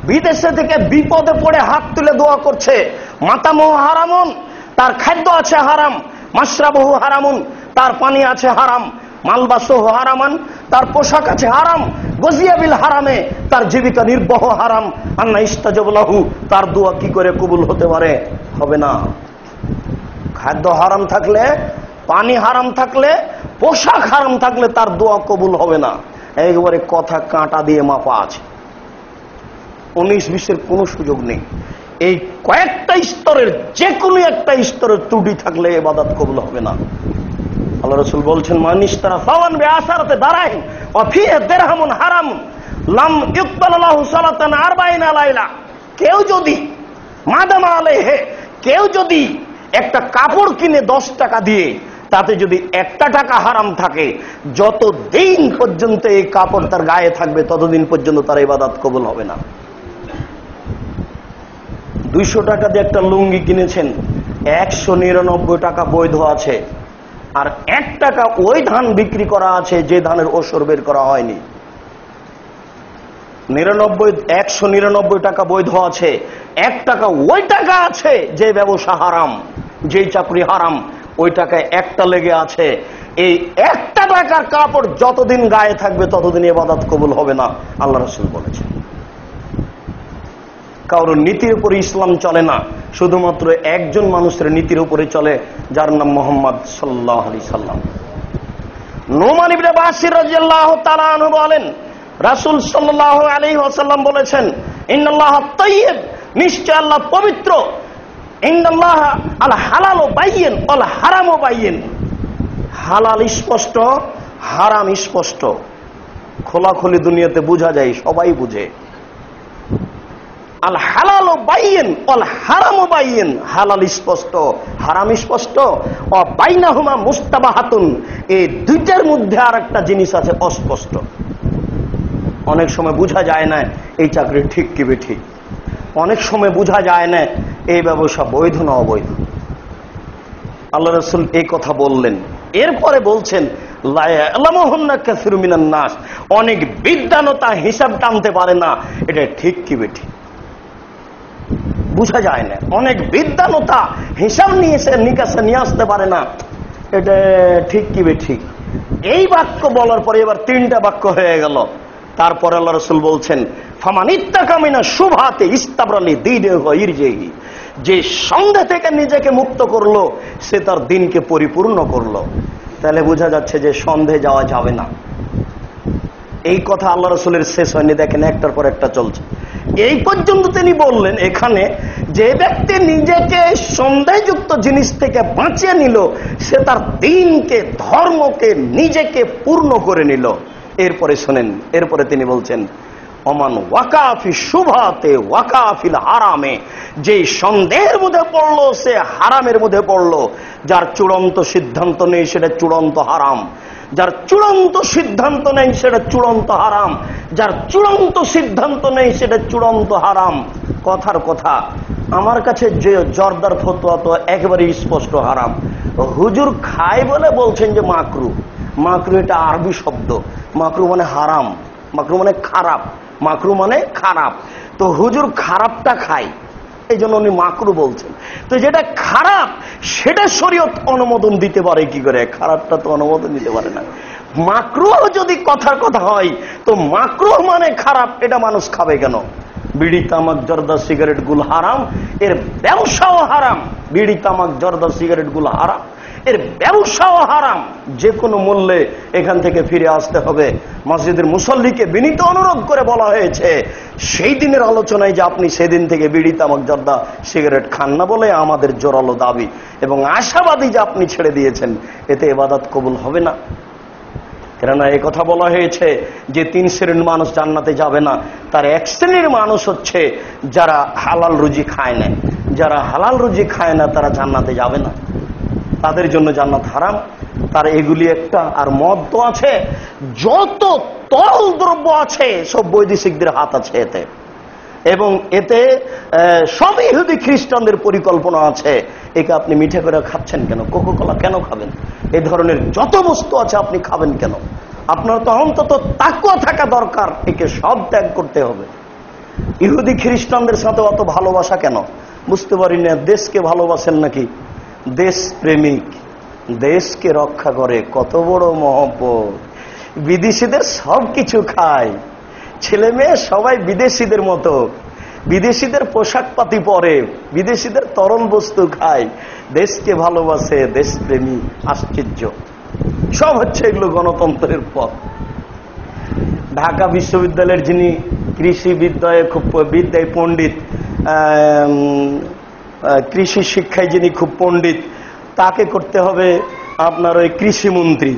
বিদেশে থেকে বিপদে পড়ে হাত তুলে দোয়া করছে। মাতামুহু হারামুন, তার খাদ্য আছে হারাম। মাশরাবুহু হারামুন, তার পানি আছে হারাম। মালবাসুহু হারামান, তার পোশাক আছে হারাম। গজিয়া বিল হারামে, তার জীবিকা নির্বাহ হারাম। আন্না ইস্তাজাবু লাহু, তার দোয়া কি করে কবুল হতে পারে? হবে না। খাদ্য হারাম থাকলে, পানি হারাম থাকলে, পোশাক হারাম থাকলে তার দোয়া কবুল হবে না। একবারে কথা কাঁটা দিয়ে মাপা আছে। 19-20-এর কোনো সুযোগ নেই। এই কয়েকটা স্তরের যে কোনো একটা স্তরের ত্রুটি থাকলে ইবাদত কবুল হবে না। আল্লাহ রাসূল বলছেন, মানিশতারা ফাওয়ান বিআসারাতে দারাহিম ওয়া ফিহি দিরহামুন হারাম লাম ইকবাল লাহু সালাতান 40 লাইলা। কেউ যদি একটা কাপড় কিনে 10 টাকা দিয়ে, তাতে যদি 1টা টাকা হারাম থাকে, যতদিন পর্যন্ত এই কাপড় তার গায়ে থাকবে ততদিন পর্যন্ত তার ইবাদত কবুল হবে না। 200 টাকা দিয়ে একটা লুঙ্গি কিনেছেন, 199 টাকা বৈধ আছে, আর 1 টাকা ওই ধান বিক্রি করা আছে যে ধানের ওসর বের করা হয়নি। 199 টাকা বৈধ আছে, 1 টাকা ওই টাকা আছে যে ব্যবসা হারাম, যেই চাকরি হারাম, ওই টাকায় 1টা লেগে আছে। এই 1টা টাকার কাপড় যতদিন গায়ে থাকবে ততদিন ইবাদত কবুল হবে না, আল্লাহ রাসূল বলেছেন। কারোর নীতির উপরে ইসলাম চলে না, শুধুমাত্র একজন মানুষের নীতির উপরে চলে, যার নাম মুহাম্মদ সাল্লাল্লাহু আলাইহি সাল্লাম। নুমান ইবনে বাশির রাদিয়াল্লাহু তাআলা আনহু বলেন, রাসূল সাল্লাল্লাহু আলাইহি ওয়াসাল্লাম বলেছেন, ইন্নাল্লাহা তাইয়্যিব, নিশ্চয় আল্লাহ পবিত্র। ইন্নাল্লাহা আল হালালু বাইয়িন ওয়াল হারামু বাইয়িন, হালাল স্পষ্ট, হারাম স্পষ্ট। খোলাখুলি দুনিয়াতে বোঝা যায়, সবাই বুঝে। আল হালালু বাইয়িন ওয়াল হারামু বাইয়িন, হালাল স্পষ্ট, হারাম স্পষ্ট। ও বাইনাহুমা মুস্তাবাহাতুন, এই দুইটার মধ্যে আর একটা জিনিস আছে অস্পষ্ট। অনেক সময় বোঝা যায় না এই চাকরি ঠিক কি বেঠিক। অনেক সময় বোঝা যায় না এই ব্যবসা বৈধ না অবৈধ? আল্লাহ রাসূল এই কথা বললেন। এরপরে বলছেন লা ইয়ালামুহুন্না কাসীরুম মিনান নাস, অনেক বিদ্বানতা হিসাব টানতে পারে না এটা ঠিক কি বেঠিক বুঝা যায় না। অনেক বিদ্বানতা হিসাব নিকাশে নিয়ে আসতে পারে না এটা ঠিক কি বেঠিক। এই বাক্য বলার পরে এবার তিনটা বাক্য হয়ে গেল। তারপর আল্লাহ রাসূল বলছেন ফামান ইত্তাকা মিনা শুবহাতি ইস্তাবরালি দীনিহি ইরজিহি, যে সন্দেহ থেকে নিজেকে মুক্ত করলো সে তার দিনকে পরিপূর্ণ করলো। তাহলে বোঝা যাচ্ছে যে সন্দেহে যাওয়া যাবে না। এই কথা আল্লাহ রাসূলের শেষ হয়নি, দেখেন একটার পর একটা চলছে। এই পর্যন্ত তিনি বললেন এখানে যে ব্যক্তি নিজেকে সন্দেহযুক্ত জিনিস থেকে বাঁচিয়ে নিল সে তার দিনকে, ধর্মকে, নিজেকে পূর্ণ করে নিল। এরপরে শোনেন, এরপরে তিনি বলছেন ওমান ওয়াকাফি শুবহাতে ওয়াকাফিল হারামে, যে সন্দেহের মধ্যে পড়লো সে হারামের মধ্যে পড়লো। যার চূড়ান্ত সিদ্ধান্ত নেই সেটা চূড়ান্ত হারাম, যার চূড়ান্ত সিদ্ধান্ত নেই সেটা চূড়ান্ত হারাম, যার চূড়ান্ত সিদ্ধান্ত নেই সেটা চূড়ান্ত হারাম। কথার কথা, আমার কাছে যে জর্দার ফতোয়া তো একেবারে স্পষ্ট হারাম। হুজুর খায় বলে বলছেন যে মাকরু। মাকরু এটা আরবি শব্দ, মাকরু মানে হারাম, মাকরু মানে খারাপ, মাকরু মানে খারাপ। তো হুজুর খারাপটা খায়, এই জন্য উনি মাকরু বলছেন। তো যেটা খারাপ সেটা শরীয়ত অনুমোদন দিতে পারে কি করে, খারাপটা তো অনুমোদন দিতে পারে না। মাকরুহ যদি কথার কথা হয় তো মাকরুহ মানে খারাপ, এটা মানুষ খাবে কেন? বিড়ি, তামাক, জর্দা, সিগারেট গুলো হারাম, এর ব্যবসাও হারাম। বিড়ি, তামাক, জর্দা, সিগারেট গুলো হারাম, এর ব্যবসাও হারাম। যে কোনো মূল্যে এখান থেকে ফিরে আসতে হবে। মসজিদের মুসল্লিকে বিনীত অনুরোধ করে বলা হয়েছে সেই দিনের আলোচনায় যে আপনি সেদিন থেকে বিড়ি, তামাক, জর্দা, সিগারেট খান না বলে আমাদের জোরালো দাবি এবং আশাবাদী যে আপনি ছেড়ে দিয়েছেন, এতে ইবাদত কবুল হবে না। কেননা এই কথা বলা হয়েছে যে 3 শ্রেণীর মানুষ জান্নাতে যাবে না। তার 1 শ্রেণীর মানুষ হচ্ছে যারা হালাল রুজি খায় না। যারা হালাল রুজি খায় না তারা জান্নাতে যাবে না, তাদের জন্য জান্নাত হারাম। তার এগুলি একটা। আর মদ তো আছে, যত তরল দ্রব্য আছে সব বৈদেশিকদের হাত আছে এতে, এবং এতে সব ইহুদি খ্রিস্টানদের পরিকল্পনা আছে। একে আপনি মিঠে করে খাচ্ছেন কেন? কোকোকোলা কেন খাবেন? এই ধরনের যত বস্তু আছে আপনি খাবেন কেন? আপনার তো অন্তত তাকওয়া থাকা দরকার, একে সব ত্যাগ করতে হবে। ইহুদি খ্রিস্টানদের সাথে অত ভালোবাসা কেন বুঝতে পারি না। দেশকে ভালোবাসেন নাকি? দেশ প্রেমিক, দেশকে রক্ষা করে, কত বড় মহব্বত। বিদেশিদের সব কিছু খায়, ছেলে মেয়ে সবাই বিদেশিদের মতো, বিদেশিদের পোশাক পাতি পরে, বিদেশিদের তরল বস্তু খায়, দেশকে ভালোবাসে, দেশপ্রেমী। আশ্চর্য! সব হচ্ছে এগুলো গণতন্ত্রের পথ। ঢাকা বিশ্ববিদ্যালয়ের যিনি কৃষি বিদ্যায় খুব বিদ্যায় পণ্ডিত, কৃষি শিক্ষায় যিনি খুব পণ্ডিত, তাকে করতে হবে আপনার ওই কৃষিমন্ত্রী।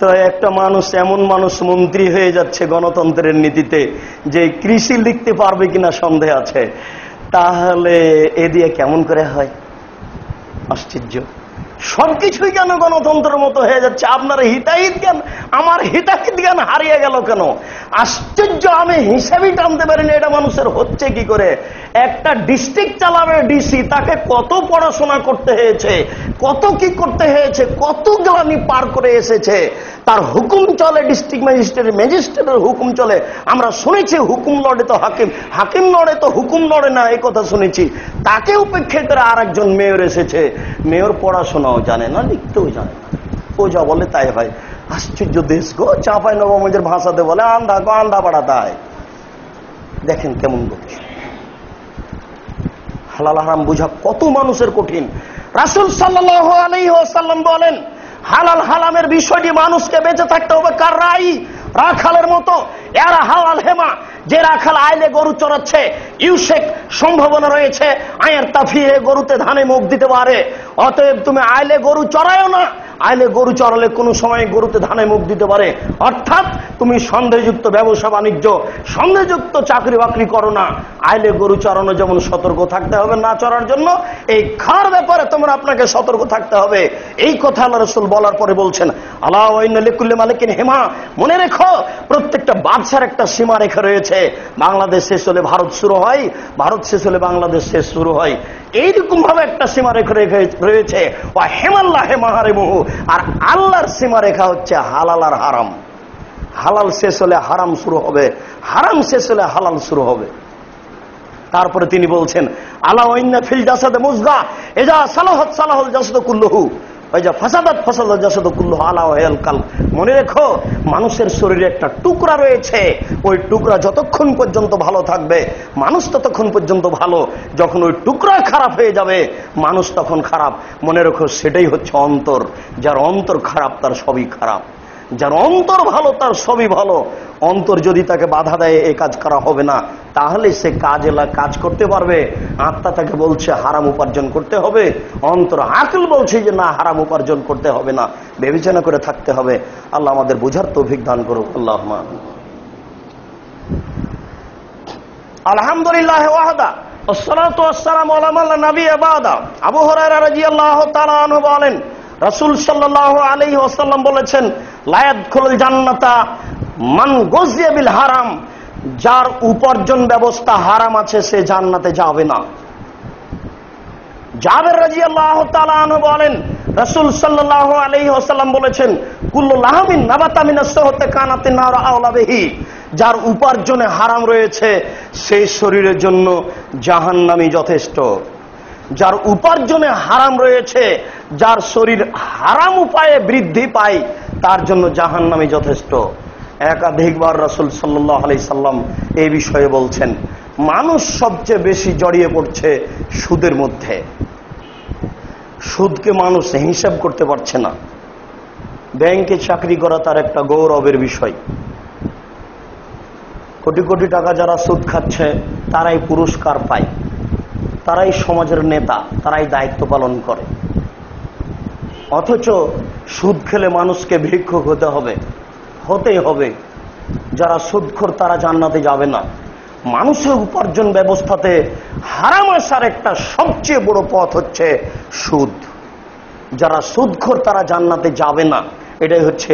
তো একটা মানুষ, এমন মানুষ মন্ত্রী হয়ে যাচ্ছে গণতন্ত্রের নীতিতে যে কৃষি লিখতে পারবে কিনা সন্দেহ আছে। তাহলে এ দিয়ে কেমন করে হয়? আশ্চর্য! সবকিছুই কেন গণতন্ত্রের মতো হয়ে যাচ্ছে? আপনার হিতাহিত জ্ঞান, আমার হিতাহিত জ্ঞান হারিয়ে গেল কেন? আশ্চর্য! আমি হিসাবই টানতে পারিনি এটা মানুষের হচ্ছে কি করে। একটা ডিস্ট্রিক্ট চালাবে ডিসি, তাকে কত পড়াশোনা করতে হয়েছে, কত কি করতে হয়েছে, কত গ্লানি পার করে এসেছে। তার হুকুম চলে ডিস্ট্রিক্ট ম্যাজিস্ট্রেট, ম্যাজিস্ট্রেটের হুকুম চলে। আমরা শুনেছি হুকুম লড়ে তো হাকিম, হাকিম লড়ে তো হুকুম লড়ে না, এই কথা শুনেছি। তাকে উপেক্ষা করে আর একজন মেয়র এসেছে, মেয়র পড়াশোনাও জানে না, লিখতেও জানে না, ও যা বলে তাই হয়। আশ্চর্য দেশ গো! চাঁপাই নবাবগঞ্জের ভাষাতে বলে আন্ধা গো আন্ধা পাড়া তাই। দেখেন কেমন গতি। হালাল হারাম বোঝা কত মানুষের কঠিন। রাসূল সাল্লাল্লাহু আলাইহি ওয়াসাল্লাম বলেন হালাল হারামের বিষয়টি মানুষকে বেঁচে থাকতে হবে কার রাই, রাখালের মতো। এরা হালাল হেমা, যে রাখাল আইলে গরু চড়াচ্ছে, ইউসেক সম্ভাবনা রয়েছে আয়ের তাফিয়ে গরুতে ধানে মুখ দিতে পারে। অতএব তুমি আইলে গরু চড়ায়ও না, আইলে গরু চড়ালে কোনো সময় গরুতে ধানে মুখ দিতে পারে। অর্থাৎ তুমি সন্দেহযুক্ত ব্যবসা বাণিজ্য, সন্দেহযুক্ত চাকরি বাকরি করো না। আইলে গরু চড়ানো যেমন সতর্ক থাকতে হবে না চড়ার জন্য, এই খাওয়ার ব্যাপারে তোমরা আপনাকে সতর্ক থাকতে হবে। এই কথা আল্লাহ রাসূল বলার পরে বলছেন আলা ওয়া ইন্না লিকুল্লি মালিকিন হিমা, মনে রেখো প্রত্যেকটা বাদশার একটা সীমা রেখা রয়েছে। বাংলাদেশ শেষ হলে ভারত শুরু হয়, ভারত শেষ হলে বাংলাদেশ শেষ শুরু হয়। এইরকম ভাবে একটা সীমারেখা রয়েছে, ওয়া হেমাল্লাহে মাহারিমুহু, আর আল্লাহর সীমারেখা হচ্ছে হালাল আর হারাম। হালাল শেষ হলে হারাম শুরু হবে, হারাম শেষ হলে হালাল শুরু হবে। তারপরে তিনি বলছেন আলা ওয়াইন্না ফিল জাসাদে মুজগা ইজা সালাহাত সালাহাল জাসাদু কুল্লুহু ওয়া ইজা ফাসাদাত ফাসাদাল জাসাদু কুল্লুহু আলা ওয়াল কালব। মনে রেখো, মানুষের শরীরে একটা টুকরা রয়েছে, ওই টুকরা যতক্ষণ পর্যন্ত ভালো থাকবে মানুষ ততক্ষণ পর্যন্ত ভালো, যখন ওই টুকরা খারাপ হয়ে যাবে মানুষ তখন খারাপ। মনে রেখো, সেটাই হচ্ছে অন্তর। যার অন্তর খারাপ তার সবই খারাপ, যার অন্তর ভালো তার সবই ভালো। অন্তর যদি তাকে বাধা দেয় এ কাজ করা হবে না, তাহলে সে কাজ করতে পারবে। আত্মা তাকে বলছে হারাম উপার্জন করতে হবে, অন্তর আকল বলছে যে না, হারাম উপার্জন করতে হবে না, বিবেচনা করে থাকতে হবে। আল্লাহ আমাদের বুঝার তৌফিক দান করুক। আল্লাহুম্মা আলহামদুলিল্লাহ ওয়াহদা ওয়াসসালাতু ওয়াসসালামু আলা মান লা নাবিয়্যা বা'দা। আবু হুরায়রা রাদিয়াল্লাহু তাআলা আনহু বলেন, রাসূল সাল্লাল্লাহু আলাইহি ওয়াসাল্লাম বলেছেন, লা ইয়াদখুলুল জান্নাতা মান গুযিয়া বিল হারাম, যার উপার্জন ব্যবস্থা হারাম আছে সে জান্নাতে যাবে না। জাবের রাদিয়াল্লাহু তাআলা আনহু বলেন, রাসূল সাল্লাল্লাহু আলাইহি ওয়াসাল্লাম বলেছেন, কুল্লু লাহমিন নাবাতা মিনাস সাহতে কানাতিন নার আওলা বিহি, যার উপার্জনে হারাম রয়েছে সেই শরীরের জন্য জাহান্নামী যথেষ্ট। যার উপার্জনে হারাম রয়েছে, যার শরীর হারাম উপায়ে বৃদ্ধি পায়, তার জন্য জাহান্নামী যথেষ্ট। একাধিকবার রাসূল সাল্লাল্লাহু আলাইহি সাল্লাম এই বিষয়ে বলছেন। মানুষ সবচেয়ে বেশি জড়িয়ে পড়ছে সুদের মধ্যে। সুদকে মানুষ হিসাব করতে পারছে না। ব্যাংকে চাকরি করা তার একটা গৌরবের বিষয়। কোটি কোটি টাকা যারা সুদ খাচ্ছে তারাই পুরস্কার পায়, তারাই সমাজের নেতা, তারাই দায়িত্ব পালন করে। অথচ সুদ খেলে মানুষকে ভিক্ষুক হতেই হবে। যারা সুদখোর তারা জান্নাতে যাবে না। মানুষের উপার্জন ব্যবস্থাতে হারাম আসার একটা সবচেয়ে বড় পথ হচ্ছে সুদ। যারা সুদখোর তারা জান্নাতে যাবে না। এটাই হচ্ছে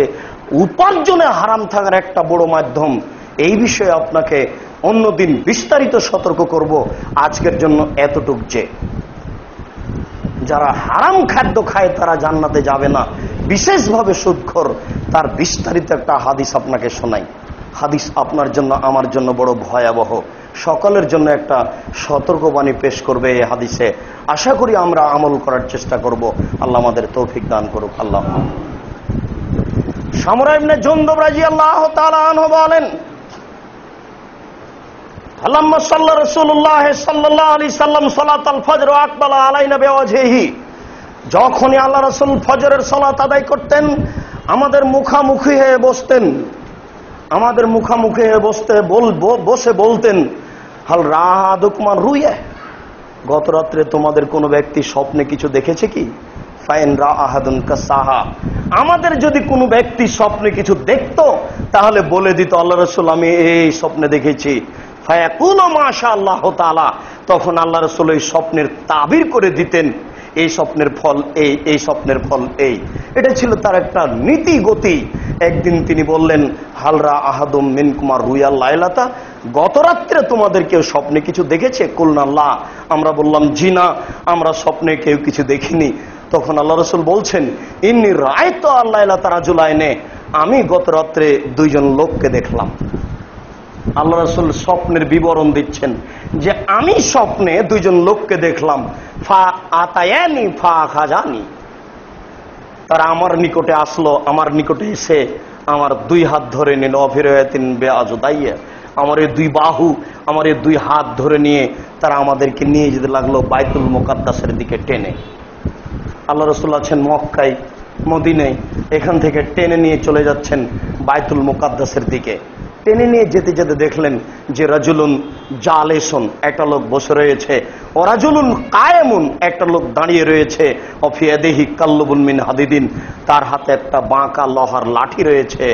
উপার্জনে হারাম থাকার একটা বড় মাধ্যম। এই বিষয়ে আপনাকে অন্যদিন বিস্তারিত সতর্ক করব। আজকের জন্য এতটুক যে যারা হারাম খাদ্য খায় তারা জান্নাতে যাবে না, বিশেষভাবে সুদখোর, তার বিস্তারিত একটা হাদিস আপনাকে শোনাই। হাদিস আপনার জন্য আমার জন্য বড় ভয়াবহ, সকলের জন্য একটা সতর্কবাণী পেশ করবে এই হাদিসে। আশা করি আমরা আমল করার চেষ্টা করব। আল্লাহ আমাদের তৌফিক দান করুক। আল্লাহ। সামরা ইবনে জুনদুব রাদিয়াল্লাহু তাআলা আনহু বলেন, ফালাম্মা সাল্লা রাসূলুল্লাহ সাল্লাল্লাহু আলাইহি সাল্লাম সালাতাল ফজর ওয়া আকবালা আলাইনা বিওয়াজহিহি, যখনই আল্লাহ রাসূল ফজরের সালাত আদায় করতেন আমাদের মুখামুখি হয়ে বসতেন। আমাদের মুখামুখি হয়ে বসে বলতেন, হাল রাহাদুকুমান রুয়া, গত রাত্রে তোমাদের কোনো ব্যক্তি স্বপ্নে কিছু দেখেছে কি? ফাইন রা আহাদুন কাসাহা, আমাদের যদি কোনো ব্যক্তি স্বপ্নে কিছু দেখতো তাহলে বলে দিত, আল্লাহ রাসূল আমি এই স্বপ্নে দেখেছি। ফায়াকুলু মাশাআল্লাহ তাআলা, তখন আল্লাহ রাসূল এই স্বপ্নের তাবির করে দিতেন, এই স্বপ্নের ফল এই, এই স্বপ্নের ফল এই। এটা ছিল তার একটা নীতি গতি। একদিন তিনি বললেন, হালরা আহাদুম মিনকুমার রুয়াল লাইলাতা, গত রাত্রে তোমাদের কেউ স্বপ্নে কিছু দেখেছে? কুলনা লা, আমরা বললাম জি না, আমরা স্বপ্নে কেউ কিছু দেখিনি। তখন আল্লাহ রাসূল বলছেন, ইন্নী রাআইতু আল-লাইলাতা রাজুলাইনে, আমি গত রাত্রে দুইজন লোককে দেখলাম। আল্লাহ রাসূল স্বপ্নের বিবরণ দিচ্ছেন যে আমি স্বপ্নে দুইজন লোককে দেখলাম। ফা আতায়ানি ফা খাজানি, তারা আমার নিকটে আসলো, আমার নিকটে এসে আমার দুই হাত ধরে নিল। অফিরায়াতিন বেআজুদাইয়া, আমার এই দুই বাহু, আমার এই দুই হাত ধরে নিয়ে তারা আমাদেরকে নিয়ে যেতে লাগলো বাইতুল মুকাদ্দাসের দিকে টেনে। আল্লাহ রাসূল আছেন মক্কায়, মদিনায়, এখান থেকে টেনে নিয়ে চলে যাচ্ছেন বাইতুল মুকাদ্দাসের দিকে। টেনে নিয়ে যেতে যেতে দেখলেন যে রাজুলুন জালেসুন, একটা লোক বসে রয়েছে, ও রাজুলুন কায়েমুন, একটা লোক দাঁড়িয়ে রয়েছে, অফিয়াদিহি কাল্লুবুন মিন হাদিদিন, তার হাতে একটা বাঁকা লোহার লাঠি রয়েছে,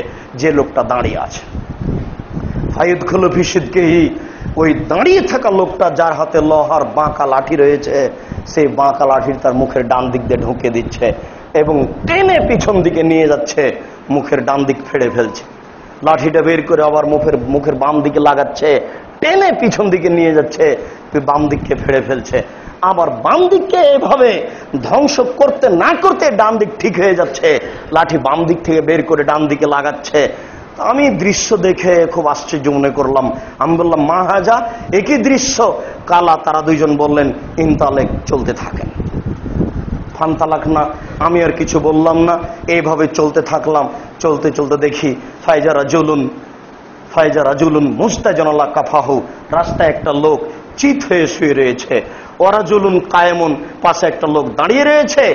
যে লোকটা দাঁড়িয়ে আছে। ফায়ুদখুলু ফি সিদকিহি, ওই দাঁড়িয়ে থাকা লোকটা যার হাতে লোহার বাঁকা লাঠি রয়েছে, সেই বাঁকা লাঠির তার মুখের ডান দিক দিয়ে ঢুকে দিচ্ছে এবং টেনে পিছন দিকে নিয়ে যাচ্ছে, মুখের ডান দিক ফেড়ে ফেলছে। লাঠিটা বের করে আবার মুখের বাম দিকে লাগাচ্ছে, টেনে পিছন দিকে নিয়ে যাচ্ছে, বাম দিককে ফেড়ে ফেলছে। আবার বাম দিককে এভাবে ধ্বংস করতে না করতে ডান দিক ঠিক হয়ে যাচ্ছে, লাঠি বাম দিক থেকে বের করে ডান দিকে লাগাচ্ছে। আমি দৃশ্য দেখে খুব আশ্চর্য মনে করলাম। আমি বললাম, মা হাজা, একই দৃশ্য। কালা তারা দুইজন বললেন, ইনতালেক, চলতে থাকেন। ফান্তালাক না, আমি আর কিছু বললাম না, এইভাবে চলতে থাকলাম। চলতে চলতে দেখি ফাইজা রাজুলুন মুস্তাজানাল্লাহ কাফাহু, রাস্তায় একটা লোক চিত হয়ে শুয়ে রয়েছে। ওয়ারাজুলুন কায়েমুন, পাশে একটা লোক দাঁড়িয়ে রয়েছে।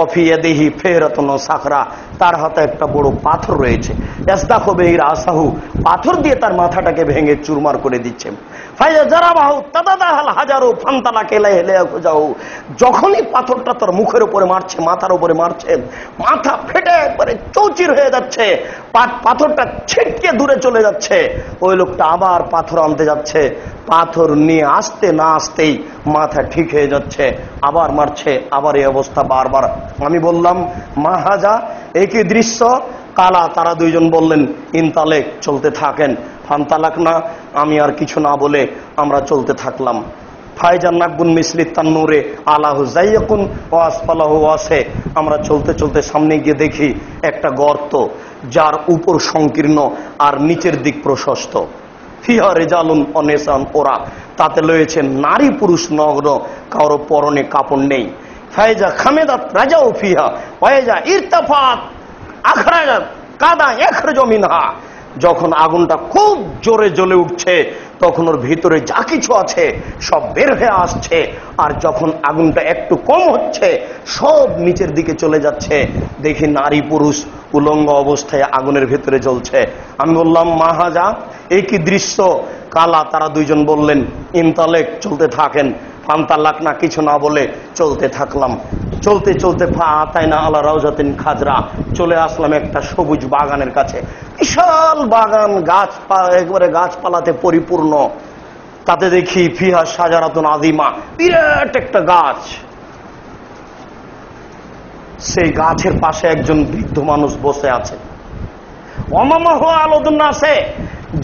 অফিয়াদিহি ফেরাতুন সাখরা, তার হাতে একটা বড় পাথর রয়েছে। ইয়াসদাখু বিহি রাসাহু, পাথর দিয়ে তার মাথাটাকে ভেঙে চুরমার করে দিচ্ছে। ফাইজা জারাবাহু তাদাদাহাল হাজারু ফান্তালাকা ইলাইহি যাও, যখনই পাথরটা তার মুখের উপরে মারছে, মাথার উপরে মারছে, মাথা ফেটে একবারে চৌচির হয়ে যাচ্ছে, পাথরটা ছিটকে দূরে চলে যাচ্ছে। ওই লোকটা আবার পাথর আনতে যাচ্ছে, পাথর নিয়ে আসতে না আসতেই মাথা ঠিক হয়ে যাচ্ছে, আবার মারছে, আবার এই অবস্থা বারবার। আমি বললাম, মা হাজা, একই দৃশ্য। কালা তারা দুইজন বললেন, ইনতালেক, চলতে থাকেন। ফান্তালাক না, আমি আর কিছু না বলে আমরা চলতে থাকলাম। ফাইজান নাকবুন মিসলি তান্নুরে আলাহু যাইয়াকুন ওয়া আসফালাহু ওয়াসে, আমরা চলতে চলতে সামনে গিয়ে দেখি একটা গর্ত, যার উপর সংকীর্ণ আর নিচের দিক প্রশস্ত। ফিহা রিজালুন ওয়া নিসান, ওরা তাতে রয়েছে নারী পুরুষ নগ্ন, কারো পরনে কাপড় নেই। ফাইজা খামেদাত রাজাউ ফিহা ওয়াইজা ইরতাফাত আখরাজাত কাদা ইয়াখরুজু মিনহা, যখন আগুনটা খুব জোরে জ্বলে উঠছে তখন ওর ভিতরে যা কিছু আছে সব বের হয়ে আসছে, আর যখন আগুনটা একটু কম হচ্ছে সব নিচের দিকে চলে যাচ্ছে। দেখি নারী পুরুষ উলঙ্গ অবস্থায় আগুনের ভিতরে জ্বলছে। আমি বললাম, মা হাজা, একই দৃশ্য। কালা তারা দুইজন বললেন, ইনতালেক, চলতে থাকেন। ফান্তালাক না, কিছু না বলে চলতে থাকলাম। চলতে চলতে ফাতাইনা আলা রাউজাতিন খাজরা, চলে আসলাম একটা সবুজ বাগানের কাছে। বিশাল বাগান, একবারে গাছপালাতে পরিপূর্ণ। তাতে দেখি ফিহা শাজারাতুন আযীমা, বিরাট একটা গাছ। সেই গাছের পাশে একজন বৃদ্ধ মানুষ বসে আছে। অমামাহু আলাদুন নাসে,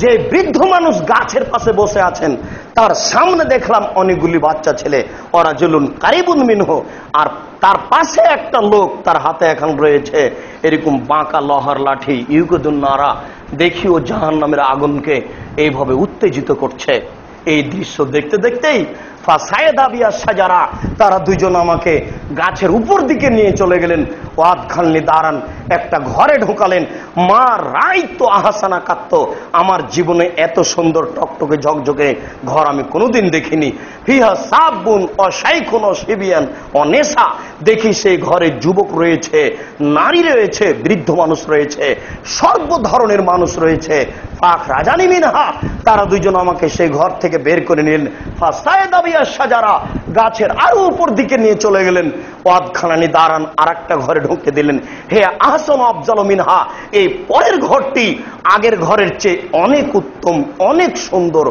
যে বৃদ্ধ মানুষ গাছের পাশে বসে আছেন তার সামনে দেখলাম অনেকগুলি বাচ্চা ছেলে। ওরা জুলুন কারিবুন মিনহু, আর তার পাশে একটা লোক, তার হাতে এখন রয়েছে এরকম বাঁকা লোহার লাঠি। ইউকুদুন নারা, দেখি ও জাহান্নামের আগুনকে এইভাবে উত্তেজিত করছে। এই দৃশ্য দেখতে দেখতেই সাজারা, তারা দুইজন আমাকে গাছের উপর দিকে নিয়ে চলে গেলেন। ওয়াদ খানলি দাঁড়ান, একটা ঘরে ঢোকালেন। মা রাই তো আহাসানা কাত্ত, আমার জীবনে এত সুন্দর টকটকে ঝকঝকে ঘর আমি কোনোদিন দেখিনি। ফিহা সাবুন ও শাইখুন ও শিবিয়ান ও নেশা, দেখি সেই ঘরে যুবক রয়েছে, নারী রয়েছে, বৃদ্ধ মানুষ রয়েছে, সর্ব ধরনের মানুষ রয়েছে। পাক রাজানি মিনহা, তারা দুইজন আমাকে সেই ঘর থেকে বের করে নিলেন। সাজারা, গাছের আরো উপর দিকে নিয়ে চলে গেলেন। ওয়াদ খানানি দাঁড়ান, আর একটা ঘরে ঢুকতে দিলেন। হে আহসান আফজাল মিনহা, এই পরের ঘরটি আগের ঘরের চেয়ে অনেক উত্তম, অনেক সুন্দর,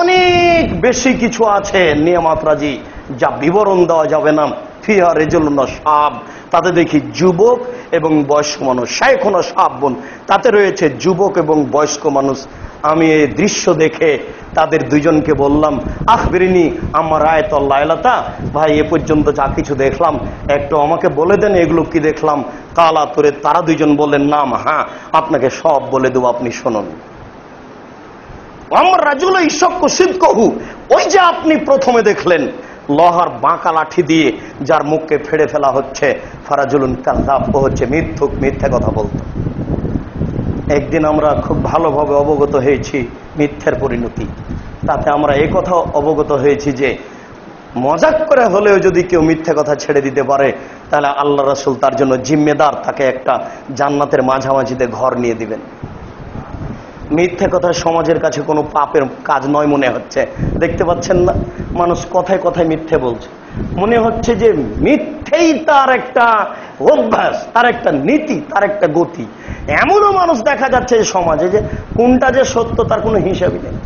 অনেক বেশি কিছু আছে নিয়ামতরাজি, যা বিবরণ দেওয়া যাবে না। ফিহা রিজালুন শাব, তাতে দেখি যুবক এবং বয়স্ক মানুষ। শাইখুন শাবুন, তাতে রয়েছে যুবক এবং বয়স্ক মানুষ। আমি এই দৃশ্য দেখে তাদের দুইজনকে বললাম, আখবিরিনি আমার রায়তুল লাইলাতা, ভাই এ পর্যন্ত যা কিছু দেখলাম একটু আমাকে বলে দেন, এগুলো কি দেখলাম। কালা তোরে, তারা দুইজন বললেন, নাম, হ্যাঁ আপনাকে সব বলে দেবো, আপনি শুনুন। আমার রাজুল ইশক্কু সিদকহু, ওই যে আপনি প্রথমে দেখলেন লোহার বাঁকা লাঠি দিয়ে যার মুখকে ফেড়ে ফেলা হচ্ছে, ফারাজুলুন কাযযাব, ও হচ্ছে মিথ্যুক, মিথ্যা কথা বলতো। একদিন আমরা খুব ভালোভাবে অবগত হয়েছি মিথ্যার পরিণতি। তাতে আমরা এই কথা অবগত হয়েছি যে মজাক করে হলেও যদি কেউ মিথ্যা কথা ছেড়ে দিতে পারে তাহলে আল্লাহ রাসূল তার জন্য জিম্মেদার, তাকে একটা জান্নাতের মাঝামাঝিতে ঘর নিয়ে দিবেন। মিথ্যা কথা সমাজের কাছে কোনো পাপের কাজ নয় মনে হচ্ছে। দেখতে পাচ্ছেন না, মানুষ কথায় কথায় মিথ্যে বলছে, মনে হচ্ছে যে মিথ্যেই তার একটা অভ্যাস, তার একটা নীতি, তার একটা গতি। এমনও মানুষ দেখা যাচ্ছে সমাজে যে কোনটা যে সত্য তার কোনো হিসাবই নেই।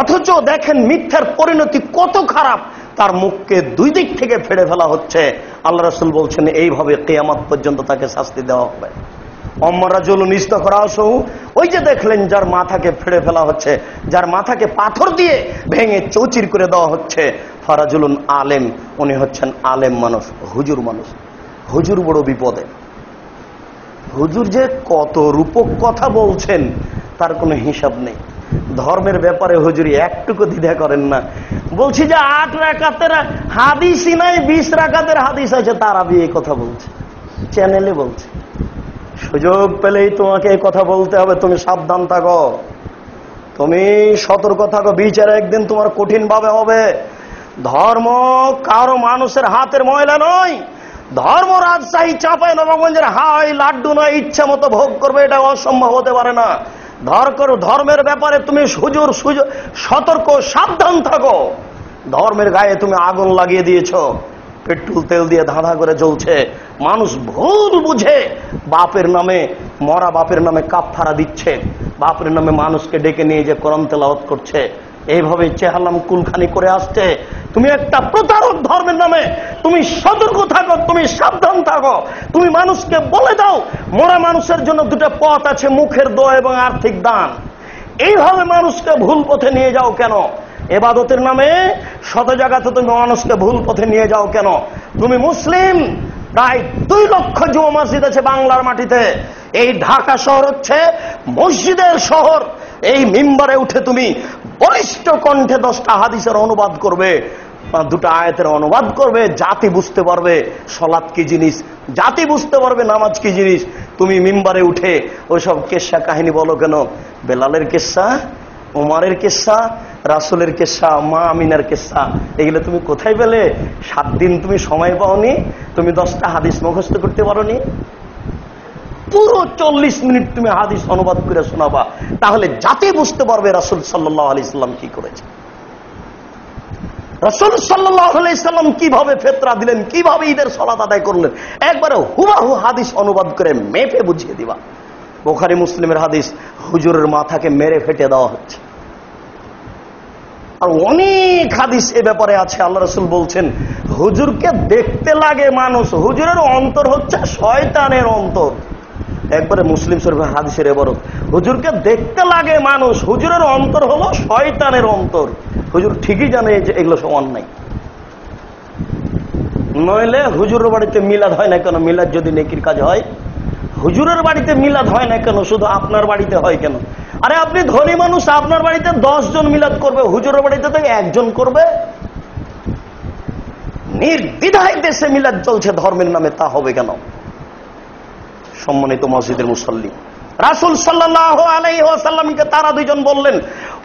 অথচ দেখেন মিথ্যার পরিণতি কত খারাপ, তার মুখকে দুই দিক থেকে ফেড়ে ফেলা হচ্ছে। আল্লাহ রাসূল বলছেন এইভাবে কিয়ামত পর্যন্ত তাকে শাস্তি দেওয়া হবে। অমরাজুলুন ইস্তাখরাসহু, ওই যে দেখলেন যার মাথাকে ফেড়ে ফেলা হচ্ছে, যার মাথাকে পাথর দিয়ে ভেঙে চৌচির করে দেওয়া হচ্ছে, ফারাজুলুন আলেম, উনি হচ্ছেন আলেম মানুষ, হুজুর মানুষ। হুজুর বড় বিপদে। হুজুর যে কত রূপক কথা বলছেন তার কোনো হিসাব নেই। ধর্মের ব্যাপারে হুজুর একটুকু দ্বিধা করেন না। বলছি যে 8 রাকাতের হাদিসই নাই, 20 রাকাতের হাদিস আছে, তারা এই কথা বলছে, চ্যানেলে বলছে। সুযোগ পেলেই তোমাকে এই কথা বলতে হবে। তুমি সাবধান থাকো, তুমি সতর্ক থাকো, বিচার একদিন তোমার কঠিন ভাবে হবে। ধর্ম কারো মানুষের হাতের ময়লা নয়। ধর্ম রাজশাহী চাঁপাই নবাবগঞ্জের হাই লাড্ডু নয়, ইচ্ছা মতো ভোগ করবে, এটা অসম্ভব হতে পারে না। ধর্মের ব্যাপারে তুমি সতর্ক সাবধান থাকো। ধর্মের গায়ে তুমি আগুন লাগিয়ে দিয়েছো, পেট্রোল তেল দিয়ে ধাঁধা করে জ্বলছে। মানুষ ভুল বুঝে বাপের নামে, মরা বাপের নামে কাফারা দিচ্ছে, বাপের নামে মানুষকে ডেকে নিয়ে যে কোরআন তেলাওয়াত করছে, এইভাবে চেহালাম কুলখানি করে আসছে। তুমি একটা প্রতারক ধর্মের নামে। তুমি সতর্ক থাকো, তুমি সাবধান থাকো। তুমি মানুষকে বলে দাও মরা মানুষের জন্য 2টা পথ আছে, মুখের দোয়া এবং আর্থিক দান। এইভাবে মানুষকে ভুল পথে নিয়ে যাও কেন? ইবাদতের নামে শত জায়গাতে তুমি মানুষকে ভুল পথে নিয়ে যাও কেন? তুমি মুসলিম, প্রায় 2 লক্ষ জুমা মসজিদ আছে বাংলার মাটিতে। এই ঢাকা শহর হচ্ছে মসজিদের শহর। এই মিম্বারে উঠে তুমি বলিষ্ঠ কণ্ঠে 10টা হাদিসের অনুবাদ করবে, 2টা আয়াতের অনুবাদ করবে, জাতি বুঝতে পারবে সালাত কি জিনিস, জাতি বুঝতে পারবে নামাজ কি জিনিস। তুমি মিম্বারে উঠে ওইসব কিসসা কাহিনী বলো কেন? বেলালের কিসসা, উমারের কিসসা, রাসূলের কিসসা, মা আমিনার কিসসা, এগুলো তুমি কোথায় পেলে? 7 দিন তুমি সময় পাওনি? তুমি 10টা হাদিস মুখস্থ করতে পারোনি? পুরো 40 মিনিট তুমি হাদিস অনুবাদ করে শোনাবা, তাহলে জাতি বুঝতে পারবে রাসূল সাল্লাল্লাহু আলাইহি সাল্লাম কি করেছে, রাসূল সাল্লাল্লাহু আলাইহি সাল্লাম কিভাবে ফিতরা দিলেন, কিভাবে ঈদের সালাত আদায় করলেন। একবারে হুবহু হাদিস অনুবাদ করে মেপে বুঝিয়ে দিবা। বুখারী মুসলিমের হাদিস, হুজুরের মাথাকে মেরে ফেটে দেওয়া হচ্ছে। আর অনেক হাদিস এ ব্যাপারে আছে। আল্লাহ রাসূল বলছেন হুজুরকে দেখতে লাগে মানুষ, হুজুরের অন্তর হচ্ছে শয়তানের অন্তর। একবারে মুসলিম শরীফের হাদিসের এবারত, হুজুরকে দেখতে লাগে মানুষ, হুজুরের অন্তর হলো শয়তানের অন্তর। হুজুর ঠিকই জানে যে এগুলো সব অন্যায়। নইলে হুজুরের বাড়িতে মিলাদ হয় না কেন? মিলাদ যদি নেকির কাজ হয়, হুজুরের বাড়িতে মিলাদ হয় না কেন? শুধু আপনার বাড়িতে হয় কেন? আরে আপনি ধনী মানুষ, আপনার বাড়িতে 10 জন মিলাদ করবে, হুজুরের বাড়িতে তো 1 জন করবে। নির্দ্বিধায় দেশে মিলাদ চলছে ধর্মের নামে, তা হবে কেন? সম্মানিত মসজিদের মুসল্লি, রাসূল সাল্লাল্লাহু আলাইহি ওয়াসাল্লামকে তারা 2 জন বললেন,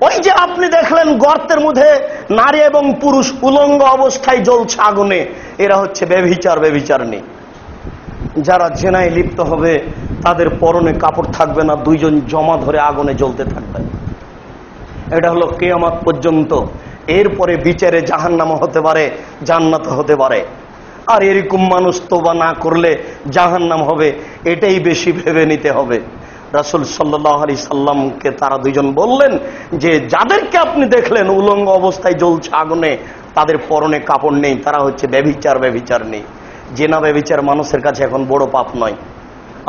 ওই যে আপনি দেখলেন গর্তের মধ্যে নারী এবং পুরুষ উলঙ্গ অবস্থায় জ্বলছে আগুনে, এরা হচ্ছে ব্যভিচারিণী। যারা জেনায় লিপ্ত হবে তাদের পরনে কাপড় থাকবে না, 2 জন জমা ধরে আগুনে জ্বলতে থাকবে। এটা হলো কিয়ামত পর্যন্ত। এরপরে বিচারে জাহান্নাম হতে পারে, জান্নাত হতে পারে। আর এরকম মানুষ তোবা না করলে জাহান্নাম হবে, এটাই বেশি ভেবে নিতে হবে। রাসূল সাল্লাল্লাহু আলাইহি সাল্লামকে তারা 2 জন বললেন যে যাদেরকে আপনি দেখলেন উলঙ্গ অবস্থায় জ্বলছে আগুনে, তাদের পরনে কাপড় নেই, তারা হচ্ছে ব্যভিচারিণী। জেনা ব্যভিচার মানুষের কাছে এখন বড় পাপ নয়।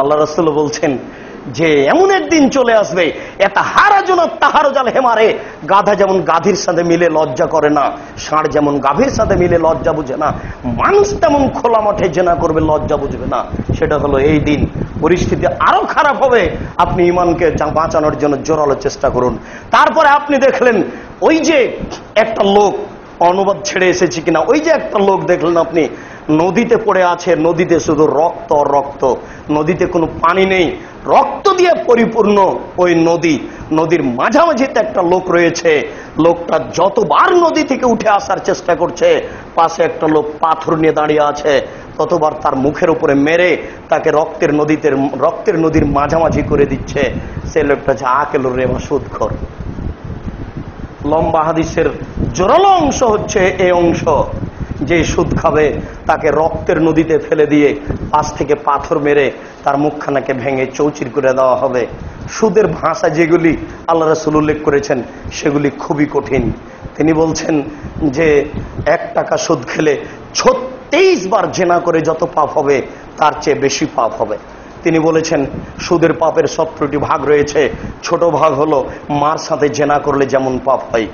আল্লাহ রাসূল বলছেন যে এমন একদিন চলে আসবে, এটা হারাজুন তাহারজাল হেমারে, গাধা যেমন গাধীর সাথে মিলে লজ্জা করে না, ষাঁড় যেমন গাভীর সাথে মিলে লজ্জা বুঝে না, মানুষ তেমন খোলা মাঠে জেনা করবে, লজ্জা বুঝবে না। সেটা হলো এই দিন। পরিস্থিতি আরো খারাপ হবে। আপনি ঈমানকে বাঁচানোর জন্য জোরালো চেষ্টা করুন। তারপরে আপনি দেখলেন ওই যে একটা লোক, অনুবাদ ছেড়ে এসেছি কিনা, ওই যে একটা লোক দেখলেন আপনি নদীতে পড়ে আছে, নদীতে শুধু রক্ত আর রক্ত, নদীতে কোনো পানি নেই, রক্ত দিয়ে পরিপূর্ণ ওই নদী। নদীর মাঝামাঝিতে একটা লোক রয়েছে, লোকটা যতবার নদী থেকে উঠে আসার চেষ্টা করছে, পাশে একটা লোক পাথর নিয়ে দাঁড়িয়ে আছে, ততবার তার মুখের উপরে মেরে তাকে রক্তের নদীর মাঝামাঝি করে দিচ্ছে। সে লোকটা হচ্ছে আকেলুর রেবা, সুদখোর। লম্বা হাদিসের জোরালো অংশ হচ্ছে এই অংশ, যে সুদ খাবে তাকে রক্তের নদীতে ফেলে দিয়ে পাশ থেকে পাথর মেরে তার মুখখানাকে ভেঙে চৌচির করে দেওয়া হবে। সুদের ভাষা যেগুলি আল্লাহ রাসূল উল্লেখ করেছেন সেগুলি খুবই কঠিন। তিনি বলছেন যে 1 টাকা সুদ খেলে 36 বার জেনা করে যত পাপ হবে তার চেয়ে বেশি পাপ হবে। তিনি বলেছেন সুদের পাপের 17টি ভাগ রয়েছে। ছোট ভাগ হলো মার সাথে জেনা করলে যেমন পাপ হয়।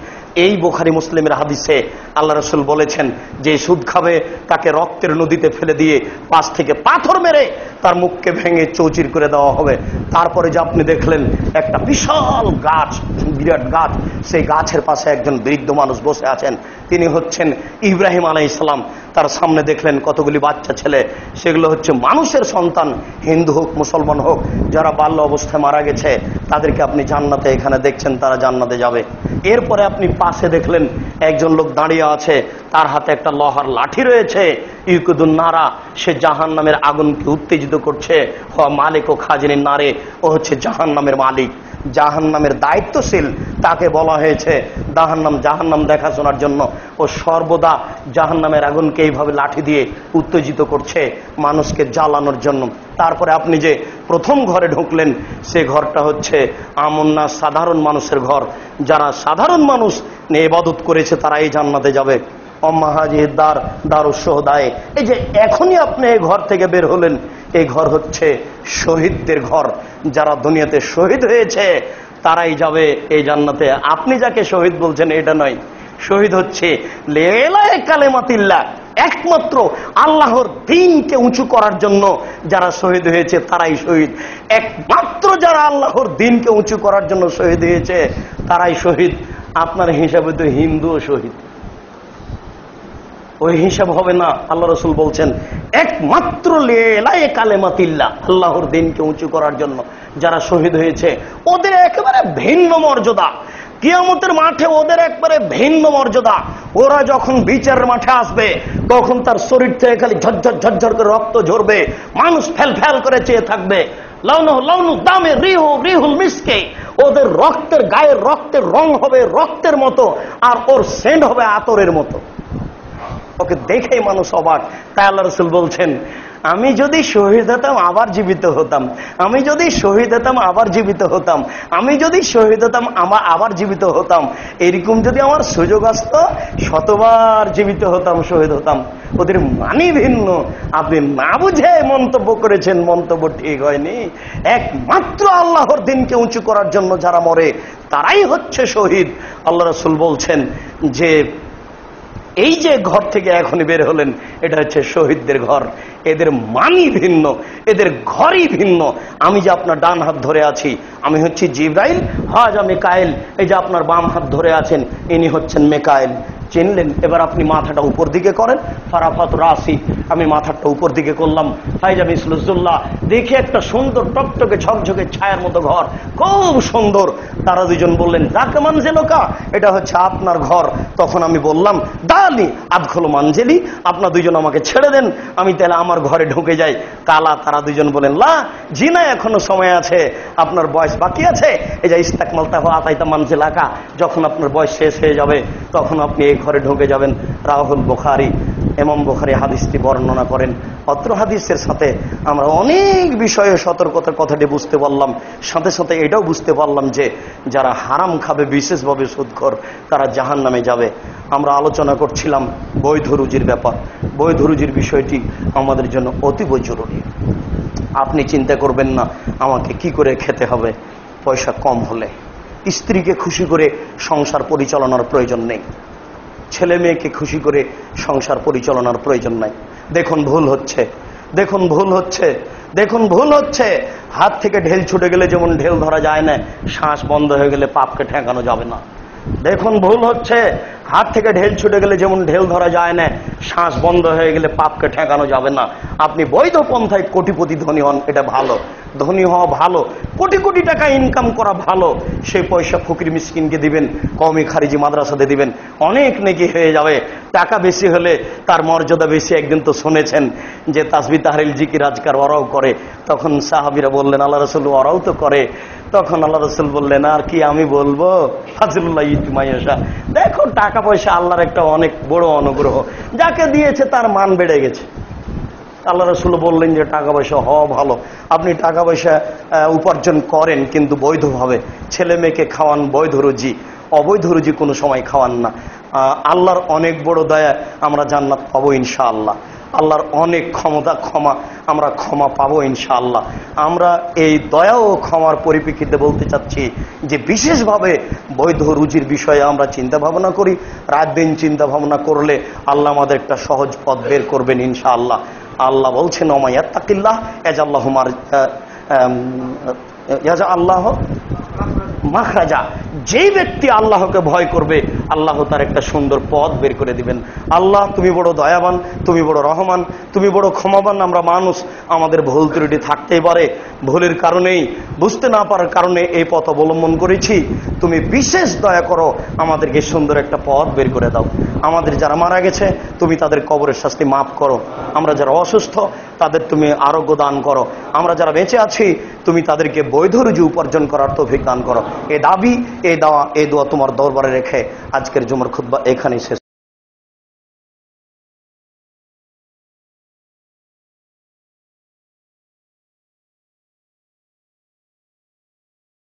এই বুখারী মুসলিমের হাদিসে আল্লাহ রাসূল বলেছেন যে সুদ খাবে তাকে রক্তের নদীতে ফেলে দিয়ে পাশ থেকে পাথর মেরে তার মুখকে ভেঙে চৌচির করে দেওয়া হবে। তারপরে যে আপনি দেখলেন একটা বিশাল গাছ, বিরাট গাছ, সেই গাছের পাশে একজন বৃদ্ধ মানুষ বসে আছেন, তিনি হচ্ছেন ইব্রাহিম আলাইহিস সালাম। তার সামনে দেখলেন কতগুলি বাচ্চা ছেলে, সেগুলো হচ্ছে মানুষের সন্তান, হিন্দু হোক মুসলমান হোক, যারা বাল্য অবস্থায় মারা গেছে তাদেরকে আপনি জান্নাতে এখানে দেখছেন, তারা জান্নাতে যাবে। এরপরে আপনি পাশে দেখলেন একজন লোক দাঁড়িয়ে আছে, তার হাতে একটা লোহার লাঠি রয়েছে, ইউকুদুন নারা, সে জাহান্নামের আগুনকে উত্তেজিত করছে। মালিক ও খাজিনের নারে, ও হচ্ছে জাহান্নামের মালিক, জাহান্নামের দায়িত্বশীল, তাকে বলা হয়েছে জাহান্নাম দেখাশোনার জন্য। ও সর্বদা জাহান্নামের আগুনকে এইভাবে লাঠি দিয়ে উত্তেজিত করছে মানুষকে জ্বালানোর জন্য। তারপরে আপনি যে প্রথম ঘরে ঢুকলেন, সে ঘরটা হচ্ছে আমন্না, সাধারণ মানুষের ঘর। যারা সাধারণ মানুষ ইবাদত করেছে তারা এই জান্নাতে যাবে। দারুসশোহদায়ে, এই যে এখনই আপনি এই ঘর থেকে বের হলেন, এই ঘর হচ্ছে শহীদদের ঘর। যারা দুনিয়াতে শহীদ হয়েছে তারাই যাবে এই জান্নাতে। আপনি যাকে শহীদ বলছেন এটা নয়, শহীদ হচ্ছে লেলায়ে কালেমাতিল্লাহ, একমাত্র আল্লাহর দ্বীনকে উঁচু করার জন্য যারা শহীদ হয়েছে তারাই শহীদ। একমাত্র যারা আল্লাহর দ্বীনকে উঁচু করার জন্য শহীদ হয়েছে তারাই শহীদ। আপনার হিসাবে তো হিন্দুও শহীদ, ওই হিসাব হবে না। আল্লাহ রাসূল বলছেন একমাত্র লেলায়ে কালেমাতিল্লাহ, আল্লাহর দ্বীনকে উঁচু করার জন্য যারা শহীদ হয়েছে ওদের একেবারে ভিন্ন মর্যাদা। কিয়ামতের মাঠে ওদের একবারে ভিন্ন মর্যাদা। ওরা যখন বিচারের মাঠে আসবে তখন তার শরীর থেকে খালি ঝরঝর ঝরঝর করে রক্ত ঝরবে, মানুষ ফেল ফেল করে চেয়ে থাকবে। লাউনু দামে রিহুল মিসকে, ওদের রক্তের গায়ের রক্তের রং হবে রক্তের মতো, আর ওর সেন্ট হবে আতরের মতো। ওকে দেখেই মানুষ অবাক। তাই আল্লাহ রাসূল বলছেন আমি যদি শহীদ হতাম আবার জীবিত হতাম, আমি যদি শহীদ হতাম আবার জীবিত হতাম, আমি যদি শহীদ হতাম আবার জীবিত হতাম। এরকম যদি আমার সুযোগ আসতো শতবার জীবিত হতাম, শহীদ হতাম। ওদের মানি ভিন্ন, আপনি না বুঝে মন্তব্য করেছেন, মন্তব্য ঠিক হয়নি। একমাত্র আল্লাহর দ্বীনকে উঁচু করার জন্য যারা মরে তারাই হচ্ছে শহীদ। আল্লাহ রাসূল বলছেন যে এই যে ঘর থেকে এখনই বের হলেন, এটা হচ্ছে শহীদদের ঘর। এদের মানি ভিন্ন, এদের ঘরই ভিন্ন। আমি যে আপনার ডান হাত ধরে আছি, আমি হচ্ছি জিবরাইল, হাজা মিকাইল। এই যে আপনার বাম হাত ধরে আছেন, ইনি হচ্ছেন মিকাইল। চিনলেন? এবার আপনি মাথাটা উপর দিকে করেন, ফারাফাত রাসি, আমি মাথাটা উপর দিকে করলাম। ফাইজা মিসলুজুল্লাহ, দেখে একটা সুন্দর টকটকে ঝকঝকে ছায়ার মতো ঘর, খুব সুন্দর। তারা দুজন বললেন যাকে মানজেলোকা, এটা হচ্ছে আপনার ঘর। তখন আমি বললাম দালি আদখলো মানজেলি, আপনার দুজন আমাকে ছেড়ে দেন, আমি তাহলে আমার ঘরে ঢুকে যাই। কালা, তারা দুজন বলেন লা জিনা, এখনো সময় আছে, আপনার বয়স বাকি আছে। এই যে ইস্তাকমালতা আতাইতা মানজেলাকা, যখন আপনার বয়স শেষ হয়ে যাবে তখন আপনি এই ঘরে ঢুকে যাবেন। রাহুল বুখারী, ইমাম বুখারী হাদিসটি বর্ণনা করেন। অত্র হাদিসের সাথে আমরা অনেক বিষয়ে সতর্কতার কথাটি বুঝতে পারলাম, সাথে সাথে এটাও বুঝতে পারলাম যে যারা হারাম খাবে, বিশেষভাবে সুদখোর, তারা জাহান্নামে যাবে। আমরা আলোচনা করছিলাম বৈধ রুজির ব্যাপার। বৈধ রুজির বিষয়টি আমাদের জন্য অতীব জরুরি। আপনি চিন্তা করবেন না আমাকে কি করে খেতে হবে। পয়সা কম হলে স্ত্রীকে খুশি করে সংসার পরিচালনার প্রয়োজন নেই, ছেলে মেয়েকে খুশি করে সংসার পরিচালনার প্রয়োজন নাই। দেখুন ভুল হচ্ছে, দেখুন ভুল হচ্ছে, দেখুন ভুল হচ্ছে। হাত থেকে ঢেল ছুটে গেলে যেমন ঢেল ধরা যায় না, শ্বাস বন্ধ হয়ে গেলে পাপকে ঠেকানো যাবে না। দেখুন ভুল হচ্ছে, হাত থেকে ঢেল ছুটে গেলে যেমন ঢেল ধরা যায় না, শ্বাস বন্ধ হয়ে গেলে পাপকে ঠেকানো যাবে না। আপনি বৈধ পন্থায় কোটিপতি ধনী হন, এটা ভালো, ধনী হওয়া ভালো, কোটি কোটি টাকা ইনকাম করা ভালো। সেই পয়সা ফকির মিসকিনকে দিবেন, কওমি খারিজি মাদ্রাসাতে দিবেন, অনেক নেকি হয়ে যাবে। টাকা বেশি হলে তার মর্যাদা বেশি। একদিন তো শুনেছেন যে তাসবিহ তাহলিল জিকির আজকার ওরাও করে। তখন সাহাবীরা বললেন আল্লাহ রাসূল ওরাও তো করে। তখন আল্লাহ রাসূল বললেন আর কি আমি বলবো, ফাজলুল্লাহ ইউতিমাইয়াশা। দেখো টাকা পয়সা আল্লাহর একটা অনেক বড় অনুগ্রহ, যাকে দিয়েছে তার মান বেড়ে গেছে। আল্লাহ রাসূল বললেন যে টাকা পয়সা হওয়া ভালো, আপনি টাকা পয়সা উপার্জন করেন কিন্তু বৈধভাবে, ছেলে মেয়েকে খাওয়ান, বৈধ রুজি, অবৈধ রুজি কোনো সময় খাওয়ান না। আল্লাহর অনেক বড় দয়া, আমরা জান্নাত পাবো ইনশাআল্লাহ। আল্লাহর অনেক ক্ষমা আমরা ক্ষমা পাবো ইনশাআল্লাহ। আমরা এই দয়া ও ক্ষমার পরিপ্রেক্ষিতে বলতে চাচ্ছি যে বিশেষভাবে বৈধ রুজির বিষয়ে আমরা চিন্তা ভাবনা করি। রাত দিন চিন্তা ভাবনা করলে আল্লাহ আমাদের একটা সহজ পথ বের করবেন ইনশাআল্লাহ। আল্লাহ বলছেন ওয়া ইয়াত্তাকিল্লাহ ইয়াজআল্লাহু আল্লাহ মাখরাজা। যেই ব্যক্তি আল্লাহকে ভয় করবে আল্লাহ তার একটা সুন্দর পথ বের করে দিবেন। আল্লাহ তুমি বড় দয়াবান, তুমি বড় রহমান, তুমি বড় ক্ষমাবান। আমরা মানুষ, আমাদের ভুল ত্রুটি থাকতেই পারে, ভুলের কারণেই, বুঝতে না পারার কারণে এই পথ অবলম্বন করেছি। তুমি বিশেষ দয়া করো, আমাদেরকে সুন্দর একটা পথ বের করে দাও। আমাদের যারা মারা গেছে তুমি তাদের কবরের শাস্তি মাফ করো। আমরা যারা অসুস্থ তাদের তুমি আরোগ্য দান করো। আমরা যারা বেঁচে আছি তুমি তাদেরকে বৈধ রুজি উপার্জন করার তৌফিক দান করো। এ দাবি, এ দোয়া তোমার দরবারে রেখে আজকের জুমার খুতবা এখানেই শেষ।